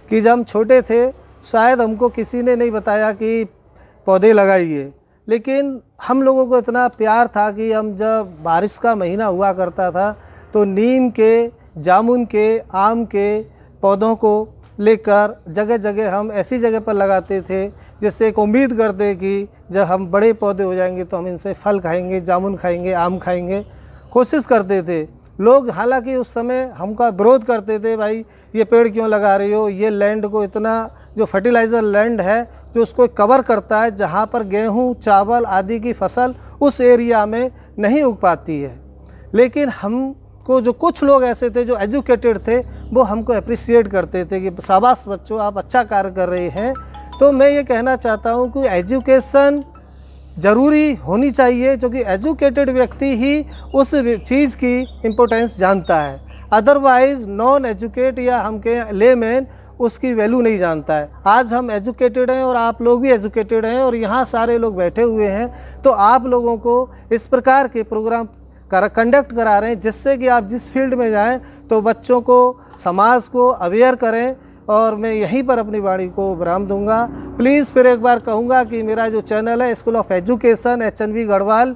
कि जब हम छोटे थे शायद हमको किसी ने नहीं बताया कि पौधे लगाइए, लेकिन हम लोगों को इतना प्यार था कि हम जब बारिश का महीना हुआ करता था तो नीम के, जामुन के, आम के पौधों को लेकर जगह जगह हम ऐसी जगह पर लगाते थे जिससे एक उम्मीद करते कि जब हम बड़े पौधे हो जाएंगे तो हम इनसे फल खाएंगे, जामुन खाएंगे, आम खाएंगे। कोशिश करते थे लोग, हालांकि उस समय हमका विरोध करते थे, भाई ये पेड़ क्यों लगा रहे हो, ये लैंड को इतना जो फर्टिलाइज़र लैंड है जो उसको कवर करता है, जहाँ पर गेहूँ, चावल आदि की फसल उस एरिया में नहीं उग पाती है। लेकिन हमको जो कुछ लोग ऐसे थे जो एजुकेटेड थे वो हमको अप्रिशिएट करते थे कि शाबाश बच्चों, आप अच्छा कार्य कर रहे हैं। तो मैं ये कहना चाहता हूँ कि एजुकेशन ज़रूरी होनी चाहिए, क्योंकि एजुकेटेड व्यक्ति ही उस चीज़ की इम्पोर्टेंस जानता है। अदरवाइज़ नॉन एजुकेट या हम के लेमैन उसकी वैल्यू नहीं जानता है। आज हम एजुकेटेड हैं और आप लोग भी एजुकेटेड हैं और यहाँ सारे लोग बैठे हुए हैं, तो आप लोगों को इस प्रकार के प्रोग्राम कंडक्ट करा रहे हैं जिससे कि आप जिस फील्ड में जाएं तो बच्चों को, समाज को अवेयर करें। और मैं यहीं पर अपनी वाणी को विराम दूंगा। प्लीज़ फिर एक बार कहूँगा कि मेरा जो चैनल है school of education HNV Garhwal,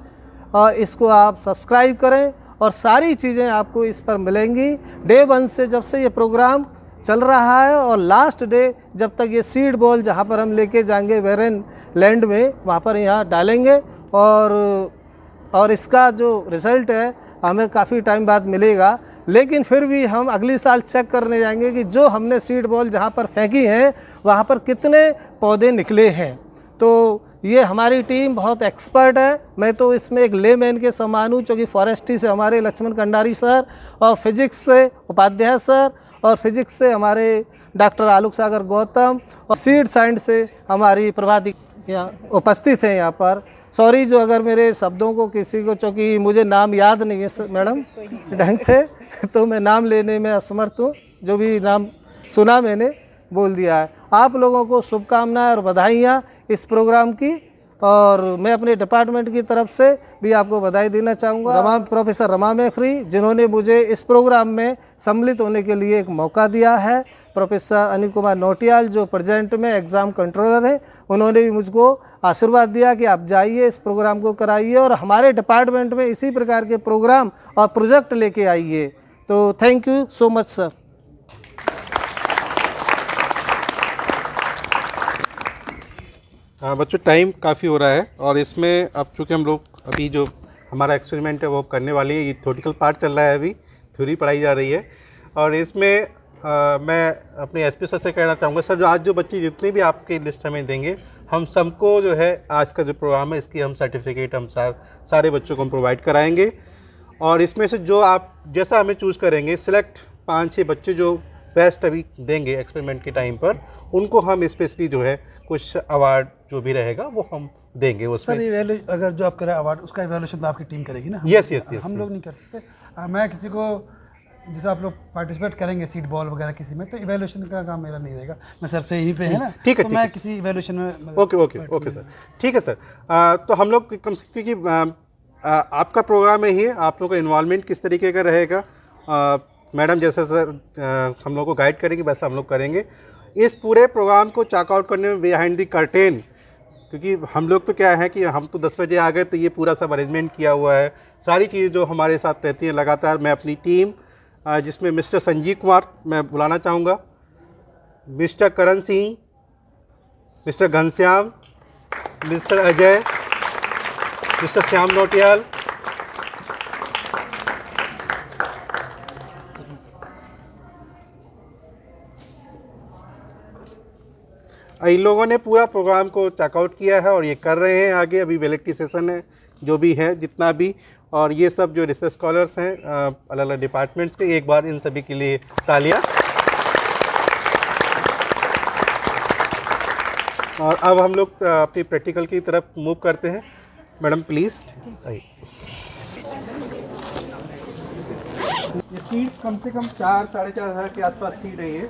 और इसको आप सब्सक्राइब करें और सारी चीज़ें आपको इस पर मिलेंगी। डे 1 से जब से ये प्रोग्राम चल रहा है और लास्ट डे जब तक ये सीड बॉल जहाँ पर हम लेके जाएंगे वेरन लैंड में, वहाँ पर यहाँ डालेंगे और इसका जो रिज़ल्ट है हमें काफ़ी टाइम बाद मिलेगा। लेकिन फिर भी हम अगली साल चेक करने जाएंगे कि जो हमने सीड बॉल जहाँ पर फेंकी है वहाँ पर कितने पौधे निकले हैं। तो ये हमारी टीम बहुत एक्सपर्ट है। मैं तो इसमें एक लेमैन के समान हूँ, क्योंकि फॉरेस्ट्री से हमारे लक्ष्मण कंडारी सर, और फिजिक्स से उपाध्याय सर, और फिजिक्स से हमारे डॉक्टर आलोक सागर गौतम, और सीड साइंस से हमारी प्रभाती यहाँ उपस्थित हैं यहाँ पर। सॉरी जो अगर मेरे शब्दों को किसी को, चूँकि मुझे नाम याद नहीं है मैडम ढंग से, तो मैं नाम लेने में असमर्थ हूँ। जो भी नाम सुना मैंने बोल दिया है। आप लोगों को शुभकामनाएं और बधाइयाँ इस प्रोग्राम की, और मैं अपने डिपार्टमेंट की तरफ से भी आपको बधाई देना चाहूँगा। प्रोफेसर रमा मेखरी जिन्होंने मुझे इस प्रोग्राम में सम्मिलित होने के लिए एक मौका दिया है। प्रोफेसर अनिल कुमार नौटियाल जो प्रेजेंट में एग्ज़ाम कंट्रोलर है, उन्होंने भी मुझको आशीर्वाद दिया कि आप जाइए इस प्रोग्राम को कराइए और हमारे डिपार्टमेंट में इसी प्रकार के प्रोग्राम और प्रोजेक्ट लेके आइए। तो thank you so much sir. हाँ बच्चों, टाइम काफ़ी हो रहा है और इसमें अब चूँकि हम लोग अभी जो हमारा एक्सपेरिमेंट है वो करने वाले हैं। ये थ्योरेटिकल पार्ट चल रहा है, अभी थ्योरी पढ़ाई जा रही है। और इसमें मैं अपने एसपी सर से कहना चाहूँगा, सर जो आज जो बच्चे जितने भी आपके लिस्ट हमें देंगे, हम सबको जो है आज का जो प्रोग्राम है इसकी हम सर्टिफिकेट हम सारे बच्चों को हम प्रोवाइड कराएंगे। और इसमें से जो आप जैसा हमें चूज़ करेंगे, सिलेक्ट 5-6 बच्चे जो बेस्ट अभी देंगे एक्सपेरिमेंट के टाइम पर, उनको हम स्पेशली जो है कुछ अवार्ड जो भी रहेगा वो हम देंगे उसमें। सर अगर जो आप करें अवार्ड, उसका इवैल्यूएशन तो आपकी टीम करेगी ना? यस, हम लोग नहीं कर सकते। मैं किसी को, जैसे आप लोग पार्टिसिपेट करेंगे सीड बॉल वगैरह किसी में, तो इवैल्यूएशन का काम मेरा नहीं रहेगा। मैं सर से यहीं पे है ना, ठीक है, तो मैं किसी इवैल्यूएशन में ओके सर, ठीक है सर। तो हम लोग कम से क्योंकि आपका प्रोग्राम है ही, आप लोगों का इन्वॉल्वमेंट किस तरीके का रहेगा, मैडम जैसा सर हम लोग को गाइड करेंगे वैसा हम लोग करेंगे। इस पूरे प्रोग्राम को चेकआउट करने में बिहाइंड द कर्टेन, क्योंकि हम लोग तो क्या है कि हम तो 10 बजे आ गए, तो ये पूरा सब अरेंजमेंट किया हुआ है, सारी चीज़ें जो हमारे साथ रहती हैं लगातार। मैं अपनी टीम जिसमें मिस्टर संजीव कुमार मैं बुलाना चाहूँगा, mister Karan Singh, mister Ghanshyam, mister Ajay, mister Shyam Nautiyal, इन लोगों ने पूरा प्रोग्राम को चेकआउट किया है और ये कर रहे हैं आगे। अभी वैलिडिटी सेशन है जो भी है जितना भी, और ये सब जो रिसर्च स्कॉलर्स हैं अलग अलग डिपार्टमेंट्स के, एक बार इन सभी के लिए तालियां। और अब हम लोग अपनी प्रैक्टिकल की तरफ मूव करते हैं। Madam please. ये सीड्स कम से कम 4-4.5 हज़ार के आसपास सीड है ये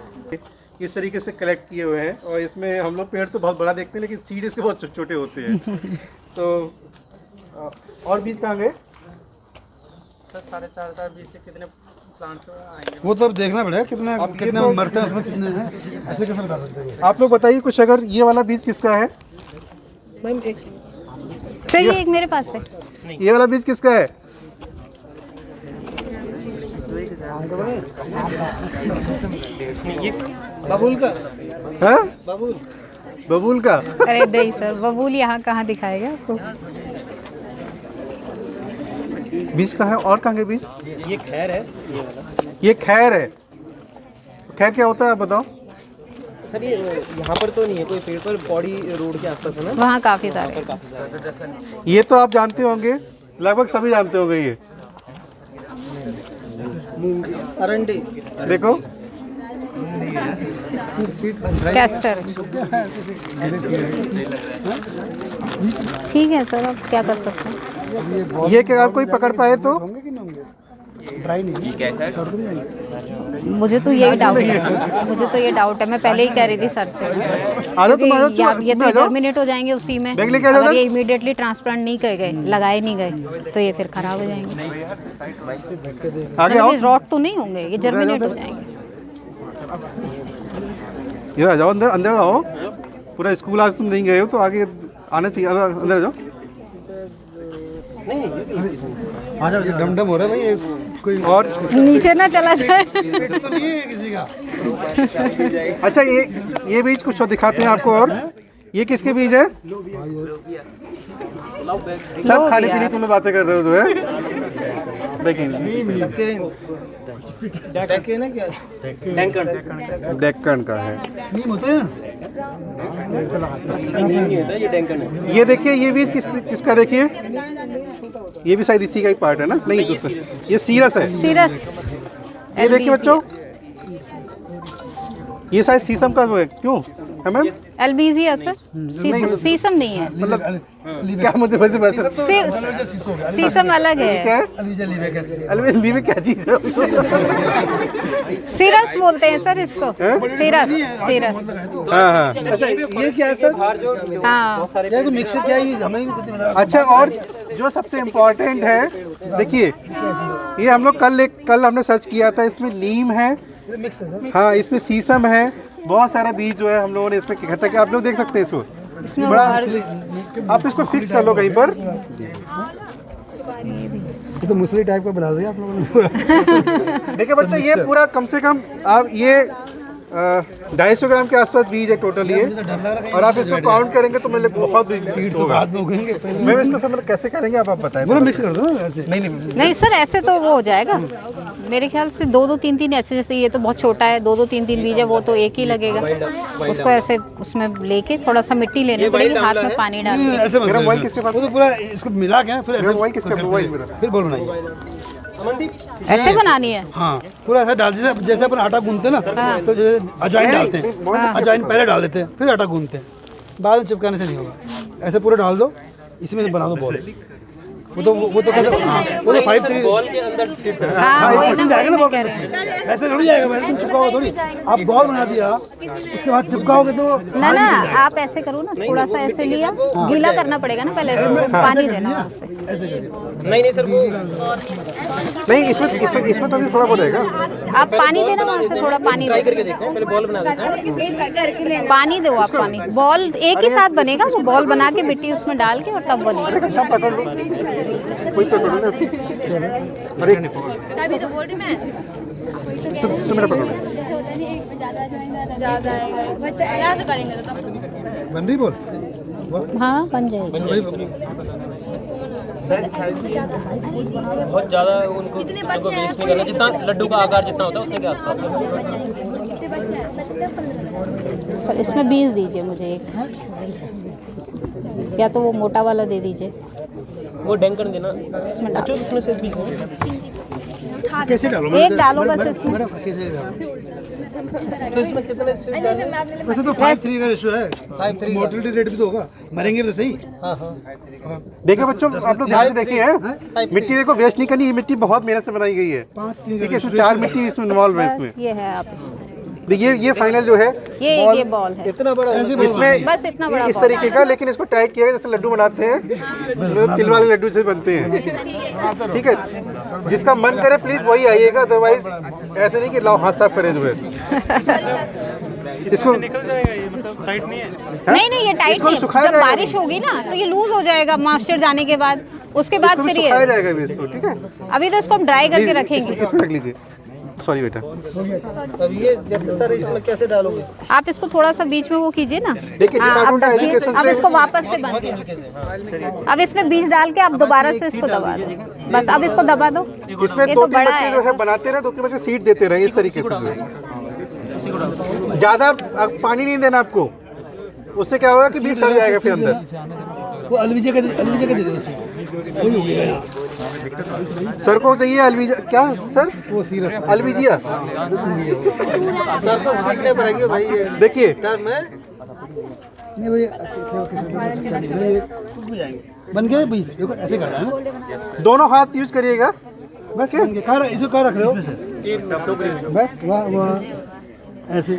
इस तरीके से कलेक्ट किए हुए हैं। और इसमें हम लोग पेड़ तो बहुत बड़ा देखते हैं, लेकिन सीड इसके बहुत छोटे छोटे होते हैं। तो और बीज कहाँ गए सर? 4.5 बीज से कितने प्लांट्स आएंगे वो तो अब देखना पड़ेगा कितने मरते हैं उसमें, कितने हैं, ऐसे कैसे बता सकते हैं? आप लोग बताइए कुछ। अगर ये वाला बीज किसका है? मैम एक सर ये एक मेरे पास है। ये वाला बीज किसका है? बबूल का हाँ? बबूल बबूल का। अरे नहीं सर, बबूल यहाँ कहाँ दिखाएगा आपको। बीज कहाँ है और कहाँ के बीज? ये खैर है, ये वाला। ये खैर है। खैर क्या होता है आप बताओ? सर ये यहाँ पर तो नहीं है कोई पेड़ पर, पौड़ी रोड के आसपास है ना, वहाँ काफ़ी सारे। काफ़ी सारे। ये तो आप जानते होंगे, लगभग सभी जानते होंगे। ये अरंडी देखो, कैस्टर। ठीक है सर, अब क्या कर सकते हैं। ये क्या आप कोई पकड़ पाए तो? होंगे कि नहीं होंगे? ड्राई नहीं सर्द नहीं आएंगे। मुझे तो यही डाउट है, मुझे तो ये डाउट है। मैं पहले ही कह रही थी सर से, आ जाओ तुम, आ जाओ क्योंकि ये तुम, आ तो जाओ। जर्मिनेट हो जाएंगे उसी में। बैग लेके आ जाओ अगर ना। ये इमीडिएटली ट्रांसप्लांट नहीं कर गए, लगाए नहीं गए, तो ये फिर खराब हो जाएंगे। आगे आओ, ये रॉट तो नहीं होंगे, ये जर्मिनेट हो जाएंगे। ये आ जाओ, अंदर अंदर आओ। पूरा स्कूल आज तुम नहीं गए हो तो आगे आना चाहिए। अंदर आ जाओ। आ जाओ, ये डम हो रहा है भाई, ये कोई और नीचे ना चला जाए। तो नहीं है किसी का। अच्छा, ये बीज कुछ और दिखाते हैं आपको। और ये किसके बीज है? सब खाने पीने तुम लोग बातें कर रहे हो जो है। देखिए देखिए ना क्या डेक्कन का है। नीम होते हैं। ये डेंकन है। ये देखिए, ये बीज किसका देखिए, ये भी शायद इसी का ही पार्ट है ना? नहीं, दूसरा ये सीरस है। सीरस। ये देखिए बच्चों, ये शायद शीशम का है। क्यों है मैम? एल्बीजिया सर, शीशम नहीं है। मतलब क्या मुझे वैसे शीशम अलग क्या है। है? अलविदा में क्या चीज है? सीरस बोलते हैं सर इसको। सीरस, सीरस। हाँ हाँ। अच्छा, ये क्या है सर? हाँ, ये तो मिक्स क्या है, हमें भी कुछ नहीं पता। अच्छा, और जो सबसे इम्पोर्टेंट है, देखिए ये हम लोग कल हमने सर्च किया था। इसमें नीम है, ये मिक्स है सर। हाँ, इसमें शीशम है, बहुत सारा बीज जो है हम लोगों ने इसमें इकट्ठा किया। आप लोग देख सकते हैं इसको, इसमें बड़ा। बाहर आप इसको फिक्स कर लो कहीं पर। ये तो मुसली टाइप का बना दिया आप लोगों ने पूरा। देखिए बच्चों, ये पूरा कम से कम आप ये 250 ग्राम के आसपास बीज है टोटल ये। और आप इसको काउंट करेंगे तो मतलब बहुत बीज होगा। बाद में उगेंगे पहले। मैम इसको फिर मतलब कैसे करेंगे आप बताएं। पूरा मिक्स कर दो ना ऐसे। नहीं, नहीं सर, ऐसे तो वो हो जाएगा मेरे ख्याल से। 2-2 3-3 ऐसे, जैसे ये तो बहुत छोटा है, 2-2 3-3 बीज है, वो तो एक ही लगेगा। उसको ऐसे उसमें लेके थोड़ा सा मिट्टी लेनी पड़ेगी, हाथ में पानी डाल के। ऐसे मेरा मोबाइल किसके पास? वो तो पूरा इसको मिला के फिर ऐसे मोबाइल किसका? मोबाइल मेरा। फिर बॉल बनाइए। ऐसे बनानी है। हाँ, पूरा ऐसा डाल, जैसे अपन आटा गूंथते हैं ना, तो जैसे अजवाइन डालते हैं, अजवाइन पहले डाल देते हैं, फिर आटा गूंथते हैं, बाद में चिपकाने से नहीं होगा। ऐसे पूरा डाल दो, इसमें से बना दो बॉल। वो तो कैसे? वो तो 5-3 बॉल के अंदर सीट है। हाँ, वही ना, जाएगा ना वही बॉल मैं के कह रही हूँ। अंदर। ऐसे थोड़ी जाएगा, वैसे तुम चिपकाओगे थोड़ी। आप बॉल बना दिया, उसके बाद चिपकाओगे तो ना ना, आप ऐसे करो ना, थोड़ा सा ऐसे लिया, गीला करना पड़ेगा ना पहले, ऐसे पानी देना वहाँ से। नहीं सर, वो नहीं, इसमें तो अभी थोड़ा बहुत रहेगा। आप पानी देना वहाँ से, थोड़ा पानी दो। करके देखता हूँ, पहले बॉल बना देता हूँ। पानी दो आप, पानी। बॉल एक ही साथ बनेगा, वो बॉल बना के मिट्टी उसमें डाल के और तब बनेगा। अच्छा पकड़ लो, कोई पकड़ो ना। अरे इससे मेरा पकड़ो। बन रही बॉल। हाँ, बन जाएगी। बहुत ज़्यादा उनको वेस्ट नहीं करना, जितना लड्डू का आकार जितना होता है उतने के आसपास। सर इसमें बीज दीजिए मुझे एक, या तो वो मोटा वाला दे दीजिए। वो डेंकन देना इसमें डालो। बच्चों, उसमें से बीज कैसे डालो? एक डालो बस इसमें। मैडम कैसे डालो? तो इसमें कितने सीड डालें? वैसे तो 5-3 का रेशो है। मोर्टेलिटी रेट भी तो होगा, मरेंगे भी तो सही। हाँ। देखिए बच्चों, आप लोग ध्यान से देखिए हैं? मिट्टी देखो, वेस्ट नहीं करनी। ये मिट्टी बहुत मेहनत से बनाई गई है। 5-3 ठीक है, इसमें 4 मिट्टी इसमें इन्वॉल्व है। इसमें बस ये है, आप इसको देखिए, ये फाइनल जो है ये बॉल है। इतना बड़ा इसमें बस इतना बड़ा इस बॉल। तरीके का, लेकिन इसको टाइट किया जैसे लड्डू बनाते हैं, तिल वाले लड्डू से बनते हैं। ठीक है, जिसका मन करे प्लीज वही आइएगा, अदरवाइज ऐसे नहीं कि लाओ हाथ साफ करें जो है इसको। नहीं ये टाइट इसको नहीं, सुखाया जब जाएगा बारिश होगी ना तो ये लूज हो जाएगा मॉइस्चर जाने के बाद, उसके बाद इसको भी फिर सुखाया ये जाएगा अभी इसको, ठीक है। अभी तो इसको हम ड्राई करके रखेंगे। इसमें रख लीजिए, सॉरी बेटा। अब ये जैसे सर इसमें कैसे डालोगे? आप इसको थोड़ा सा बीच में वो कीजिए ना। देखिए, हाँ, अब डिपार्टमेंट ऑफ ढकिए, एजुकेशन अब से- इसको वापस से बंद कीजिए। अब इसमें बीज डाल के आप दोबारा से इसको दबा दो, बस अब इसको दबा दो। इसमें ये 2-3 बड़ा बच्चे है जो है बनाते रहे, 2-3 बच्चे सीड देते रहे, इस तरीके से जो है। ज़्यादा पानी नहीं देना आपको, उससे क्या होगा कि बीज सड़ जाएगा फिर अंदर। वो अलविजा का दे दो उसे, वही हो गया। सर को चाहिए अलविजा, क्या सर? वो सीरियस अलविजिया। सर तो सीखने पड़ेंगे भाई ये देखिए, टर्म है। नहीं भाई बन गया भाई, देखो ऐसे करना है ना, दोनों हाथ यूज करिएगा। बस बन गया। कहाँ इसको कहाँ रख रहे हो? बस वहाँ ऐसे।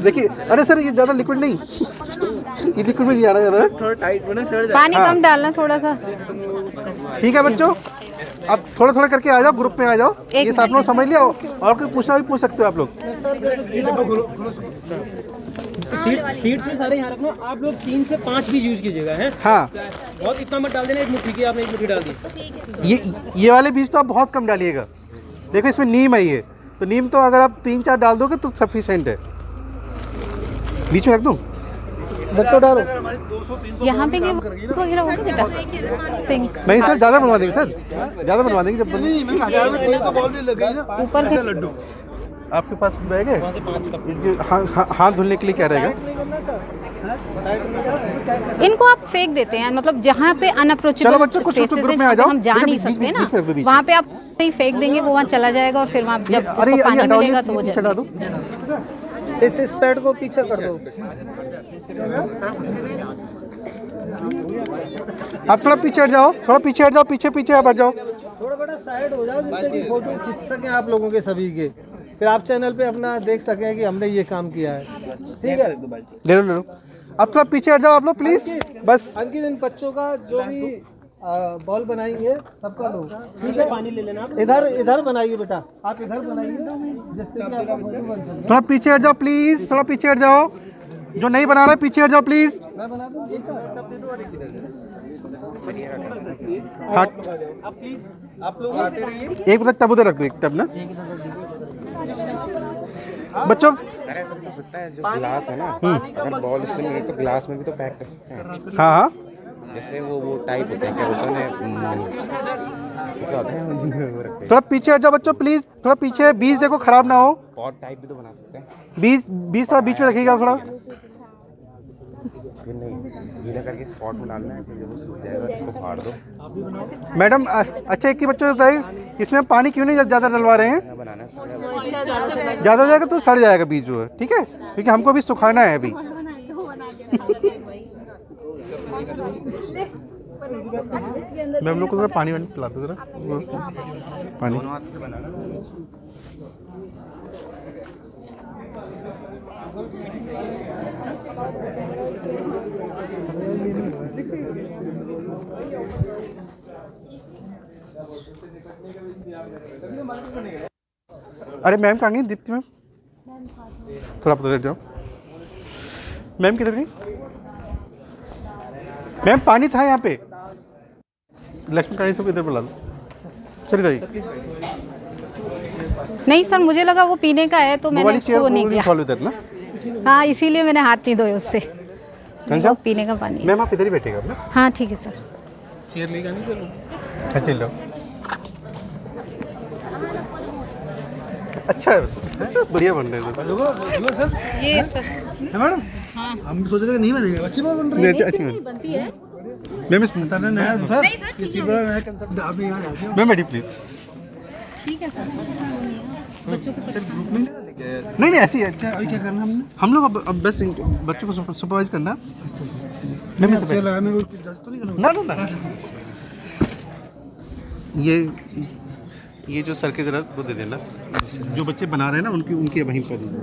देखिए, अरे सर ये ज़्यादा लिक्विड नहीं, ये लिक्विड में नहीं आना ज़्यादा, पानी कम डालना थोड़ा सा। ठीक है बच्चों, आप थोड़ा थोड़ा करके आ जाओ, ग्रुप में आ जाओ। ये सब आप लोग समझ लिया, और कोई पूछना भी पूछ सकते हो आप लोग। सीड्स में सारे यहाँ रखना, आप लोग 3 से 5 बीज यूज कीजिएगा हैं। हाँ, बहुत इतना मत डाल देना, एक मुट्ठी की आपने एक मुट्ठी डाल दी। ये वाले बीज तो आप बहुत कम डालिएगा। देखो इसमें नीम है, ये तो नीम तो अगर आप 3-4 डाल दोगे तो सफिशिएंट है। बीच में रख दूँ? बच्चों डालो। यहाँ पे ये वगैरह होगा बेटा? थिंक नहीं सर, ज़्यादा बनवा देंगे सर, ज़्यादा बनवा देंगे जब नहीं मैंने 1000 में 300 बॉल भी लग गई ना, ऊपर ऐसा से लड्डू। आपके पास बैग है? हाथ धुलने के लिए क्या रहेगा? इनको आप फेंक देते हैं, मतलब जहाँ पे अनअप्रोचेबल चलो बच्चों, कुछ ग्रुप में आ जाओ। हम जा देखिए, नहीं बीच- सकते बीच- ना, बीच में रख दो, बीच में। वहाँ पे आप नहीं फेंक देंगे, वो वहाँ चला जाएगा और फिर वहाँ जब अरे उसको पानी हटाओ, मिलेगा तो वो पीछे हटा दो। इस स्पैड को पीछे कर दो। आप थोड़ा पीछे हट जाओ, थोड़ा पीछे हट जाओ, पीछे आप हट जाओ। थोड़ा बड़ा साइड हो जाओ जिससे कि फोटो खींच सकें आप लोगों के सभी के, फिर आप चैनल पे अपना देख सकें कि हमने ये काम किया है। ठीक है, ले लो। अब थोड़ा पीछे हट जाओ आप लोग प्लीज, बस। अंकित इन बच्चों का जो भी बॉल बनाएंगे सबका लो। ठीक है, पानी ले लेना। इधर बनाइए बेटा, आप इधर बनाइए जिससे कि आपका फोटो बन सके। थोड़ा पीछे हट जाओ प्लीज, थोड़ा पीछे हट जाओ। जो नहीं बना रहा है पीछे हट जाओ प्लीज। मैं बना दूँ। हट, आप लोग आते रहिए। एक मतलब टब उधर रख दो, एक टब ना बच्चों। जो ग्लास है ना, अगर बॉल इसमें नहीं तो ग्लास में भी तो पैक कर सकते हैं। हाँ हाँ, जैसे वो टाइप होते हैं, क्या बोलते हैं क्या होता है वो रखते हैं। थोड़ा पीछे हट जाओ बच्चों प्लीज, थोड़ा पीछे। बीज देखो खराब ना हो, पॉट टाइप भी तो बना सकते हैं। बीज थोड़ा बीच में रखिएगा थोड़ा। फिर नहीं गीला करके स्पॉट में डालना है, फिर जब वो सूख जाएगा इसको फाड़ दो। मैडम अच्छा एक ही बच्चों बताइए, इसमें पानी क्यों नहीं ज़्यादा डलवा रहे हैं? बनाना है ज़्यादा हो जाएगा तो सड़ जाएगा बीज जो है, ठीक है, क्योंकि हमको भी सुखाना है अभी। मैं हम लोग को जरा पानी वानी पिला दो, जरा पानी। अरे मैम कहाँ गई? दीप्ति मैम, थोड़ा आप उधर जाओ। मैम किधर गई? मैम पानी था यहाँ पे, लक्ष्मी काणी सब इधर बुला लो। चलिए दादी, नहीं सर, मुझे लगा वो पीने का है तो मैंने उसको वो नहीं किया। फॉलो इधर ना। हाँ, इसीलिए मैंने हाथ नहीं धोए उससे। कौन सा? वो पीने का पानी है। मैम आप इधर ही बैठेगा ना। हाँ ठीक है सर। चेयर लेगा नहीं चलो। अच्छा चल लो। अच्छा है, बढ़िया बन रहे हैं। सर ये सर है मैडम। हम सोच रहे थे नहीं बनेगा, अच्छी बात बन रही है। अच्छी बनती है। मैम इस सर ने नया सर ये सीट वाला नया कंसेप्ट आप यहाँ लाते हो। मैम बैठी प्लीज। ठीक है सर। नहीं ऐसी है। क्या अभी क्या करना हमने? हम लोग अब बस बच्चों को सुपरवाइज करना। मैम इस चल लगा मेरे को जज तो नहीं करना। ना ये जो सर के जरा वो दे देना, जो बच्चे बना रहे हैं ना उनके वहीं पर दे दो।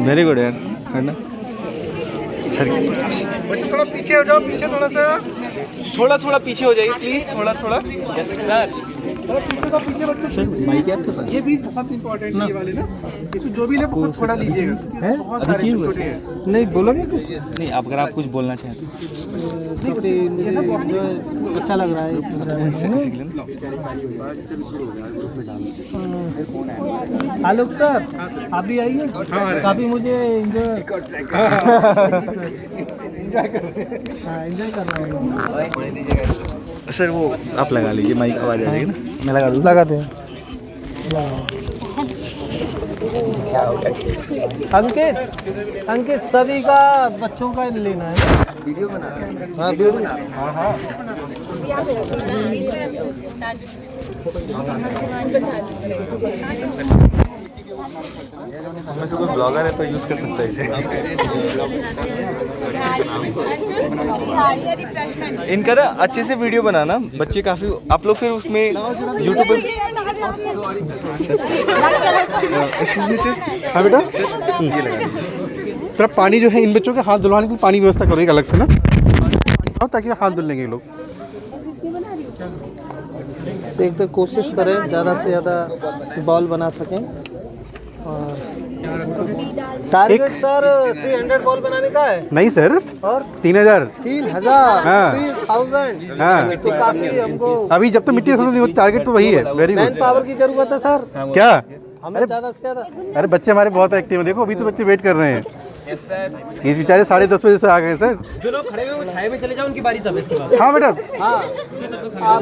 वेरी गुड यार, है ना। सर बच्चे थोड़ा पीछे हो जाओ, पीछे थोड़ा सा। थोड़ा थोड़ा पीछे हो जाइए प्लीज, थोड़ा थोड़ा। ये भी बहुत इंपॉर्टेंट है, ये वाले ना, इसमें जो भी ले बहुत थोड़ा लीजिएगा, बहुत सारे छोटे हैं। नहीं बोलोगे कुछ? नहीं, अब अगर आप कुछ बोलना चाहें तो अच्छा लग रहा है आलोक सर, आप भी आइए। काफ़ी मुझे एंजॉय कर रहा हूँ। सर वो आप लगा लीजिए, माइक आवाज आ जाएगी ना, मैं लगा दूँ। लगाते हैं। अंकित सभी का बच्चों का लेना है। वीडियो बना रहे हैं। हाँ वीडियो। हाँ हमें से कोई ब्लॉगर है तो यूज़ कर सकता है इसे। इनका ना अच्छे से वीडियो बनाना, बच्चे काफ़ी, आप लोग फिर उसमें यूट्यूब पे। Excuse me sir. हाँ बेटा, ये लगा थोड़ा पानी जो है इन बच्चों के हाथ धुलवाने के लिए पानी की व्यवस्था करो एक अलग से ना, ताकि हाथ धुल लेंगे ये लोग। एक तो कोशिश करें ज़्यादा से ज़्यादा बॉल बना सकें। और टारगेट सर 300 बॉल बनाने का है। नहीं सर, और 3000। 3000 हाँ। 3000 हाँ। तो काफ़ी हमको अभी जब तक मिट्टी खत्म नहीं होती, टारगेट तो वही है। Very man good. पावर की ज़रूरत है सर, क्या? हमें ज़्यादा से ज़्यादा। अरे बच्चे हमारे बहुत एक्टिव हैं, देखो अभी तो बच्चे वेट कर रहे हैं। ये बेचारे 10:30 बजे से आ गए सर। जो लोग खड़े हुए वो छाए में चले जाओ, उनकी बारी तब इसके बाद। हाँ बेटा, हाँ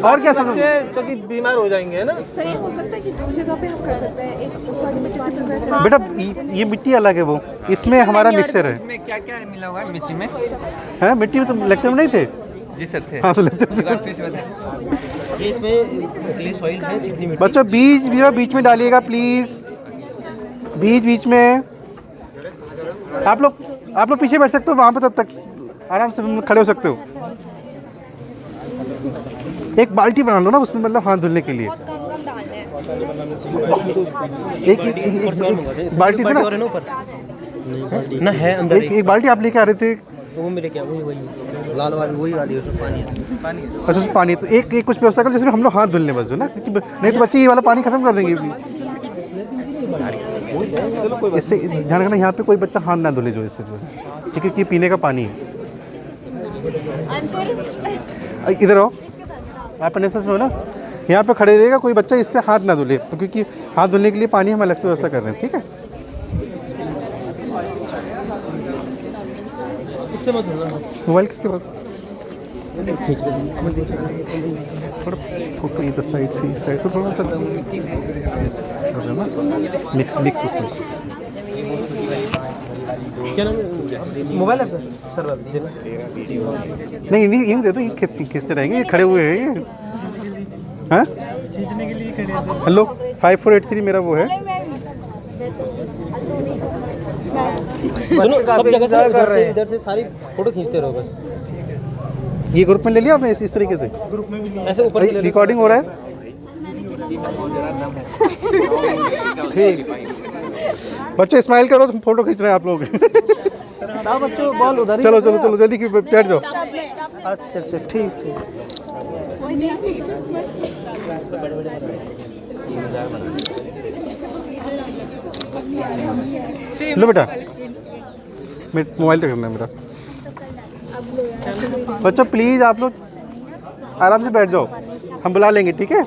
और क्या सब? बच्चे जो कि बीमार हो जाएंगे है ना। सर ये हो सकता है कि दो जगह पे हम कर सकते हैं, एक उस वाली मिट्टी से प्रिपेयर करें। बेटा ये मिट्टी अलग है, वो इसमें हमारा मिक्सर है। इसमें क्या क्या मिला हुआ है मिट्टी में? हाँ मिट्टी में तो लेक्चर में नहीं थे। जी सर थे। हाँ तो लेक्चर ये इसमें क्ले सॉइल है, जितनी मिट्टी। बच्चों बीज भी बीच में डालिएगा प्लीज, बीच में। आप लोग पीछे बैठ सकते हो वहाँ पे, तब तक आराम से खड़े हो सकते हो। एक बाल्टी बना लो ना उसमें, मतलब हाथ धुलने के लिए। एक बाल्टी थी ना, ना है अंदर एक बाल्टी आप लेके आ रहे थे। वो मेरे क्या वही लाल वाली वही वाली उसमें पानी है। अच्छा उसमें पानी, तो एक कुछ व्यवस्था करो जिसमें हम लोग हाथ धुलने बस, जो ना, नहीं तो बच्चे ये वाला पानी खत्म कर देंगे। इससे ध्यान रखना, यहाँ पे कोई बच्चा हाथ ना धुले जो इससे, ठीक है? कि पीने का पानी है। इधर आओ, आप एनएसएस में हो ना, यहाँ पे खड़े रहेगा, कोई बच्चा इससे हाथ ना धुले, क्योंकि हाथ धुलने के लिए पानी हम अलग से व्यवस्था कर रहे हैं, ठीक है? मोबाइल किसके पास? थोड़ा फोटो इधर साइड से थोड़ा सा मिक्स उसमें। क्या नाम है? मोबाइल है सर? नहीं दे दो, ये खींचते रहेंगे, ये खड़े हुए हैं ये। हाँ खींचने के लिए खड़े हैं। हेलो 5483 मेरा वो है। सुनो, सब जगह से इधर से सारी फोटो खींचते रहो बस। ये ग्रुप में ले लिया आपने इस तरीके से? ग्रुप में भी ऐसे ऊपर से रिकॉर्डिंग हो रहा है, ठीक। बच्चों स्माइल करो, तुम फोटो खींच रहे हैं आप लोग। बच्चों बॉल उधर ही चलो जल्दी बैठ जाओ। अच्छा ठीक। लो बेटा, मैं मोबाइल पे करना है मेरा। बच्चों प्लीज़ आप लोग आराम से बैठ जाओ, हम बुला लेंगे, ठीक है?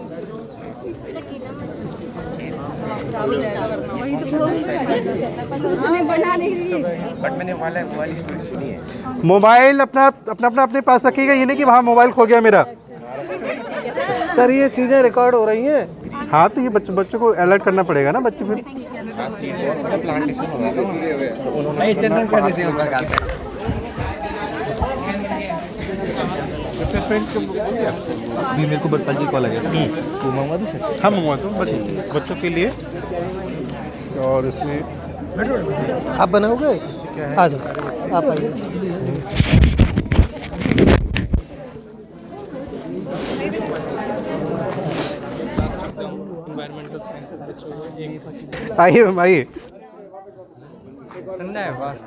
मोबाइल अपने पास रखिएगा, ये नहीं कि वहाँ मोबाइल खो गया मेरा। सर ये चीज़ें रिकॉर्ड हो रही हैं। हाँ तो ये बच्चों को अलर्ट करना पड़ेगा ना, बच्चे फिर। अभी मेरे को बटपाल जी कॉल आ गया, तो मंगवा दूँ सर? हाँ मंगवा दो बच्चों के लिए। और इसमें आप बनाओगे? आ जाओ, आप आइए। आइए मैम आइए। ठंडा है बस।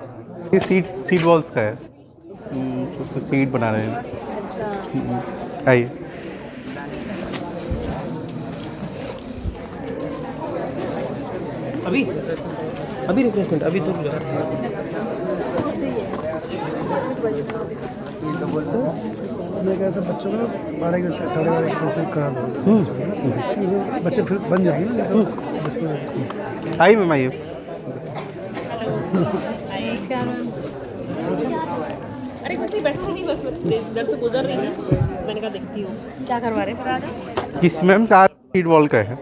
ये सीड बॉल्स का है, उसको सीड बना रहे हैं। आइए। अभी रिफ्रेशमेंट अभी तो मैं कहता बच्चों को 12 के 12:30 के करा दो, बच्चे फिर बन जाएंगे ना। आइए मैम आइए। अरे कुछ नहीं, बैठी थी बस इधर से गुजर रही थी, मैंने कहा देखती हूँ क्या करवा रहे हैं फिर। इस मैम 4 सीड वॉल का है,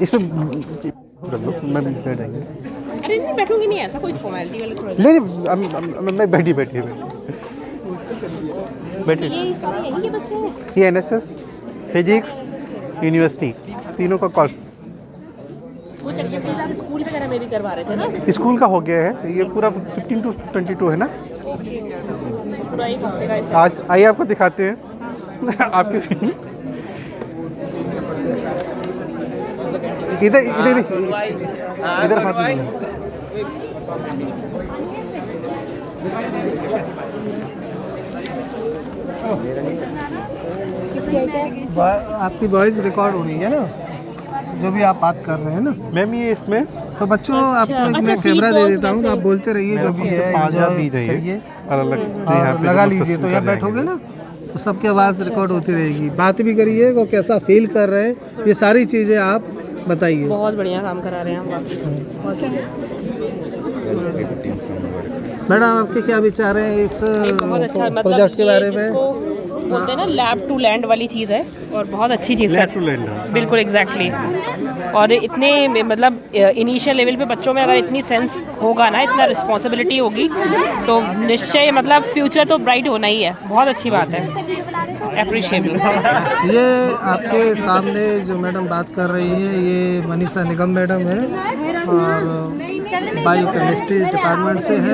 इसमें रख लो मैम बैठ जाएंगे। अरे नहीं बैठूंगी नहीं, ऐसा कोई फॉर्मेलिटी वाला थोड़ा। नहीं मैं बैठी बैठी बैठी। ये सारे यहीं के बच्चे हैं? ये एनएसएस, फिजिक्स, यूनिवर्सिटी तीनों का कॉल। वो चढ़ के साथ स्कूल वगैरह में भी करवा रहे थे ना? स्कूल का हो गया है, ये पूरा 15 to 22 है ना। पूरा एक हफ्ते का आज आइए आपको दिखाते हैं आपके फिल्म। इधर इधर इधर हाथ में। आपकी वॉइस रिकॉर्ड हो रही है ना, जो भी आप बात कर रहे हैं ना मैम ये इसमें तो बच्चों आपको एक मैं कैमरा दे देता हूँ, आप बोलते रहिए जो भी है, enjoy करिए और लगा लीजिए। तो यहाँ बैठोगे ना तो सबकी आवाज़ रिकॉर्ड होती रहेगी, बात भी करिए वो कैसा फील कर रहे हैं, ये सारी चीज़ें आप बताइए। बहुत बढ़िया काम करा रहे हैं हम। मैडम आपके क्या विचार हैं इस बहुत अच्छा, मतलब प्रोजेक्ट के बारे में? बोलते हैं ना लैब टू लैंड वाली चीज़ है और बहुत अच्छी चीज़ लैब टू लैंड बिल्कुल एग्जैक्टली। और इतने मतलब इनिशियल लेवल पे बच्चों में अगर इतनी सेंस होगा ना, इतना रिस्पॉन्सिबिलिटी होगी तो निश्चय मतलब फ्यूचर तो ब्राइट होना ही है। बहुत अच्छी बात है, अप्रिशिएबल। ये आपके सामने जो मैडम बात कर रही है ये मनीषा निगम मैडम है और बायोकेमिस्ट्री डिपार्टमेंट से है।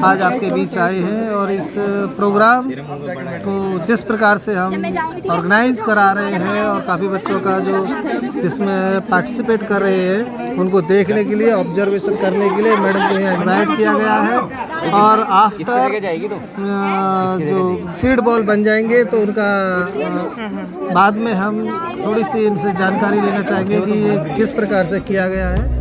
आज आपके बीच आए हैं और इस प्रोग्राम को जिस प्रकार से हम ऑर्गेनाइज करा रहे हैं और काफ़ी बच्चों का जो इसमें पार्टिसिपेट कर रहे हैं उनको देखने के लिए, ऑब्जर्वेशन करने के लिए मैडम को यहाँ इन्वाइट किया गया है। और आफ्टर जो सीड बॉल बन जाएंगे तो उनका बाद में हम थोड़ी सी इनसे जानकारी लेना चाहेंगे कि ये किस प्रकार से किया गया है।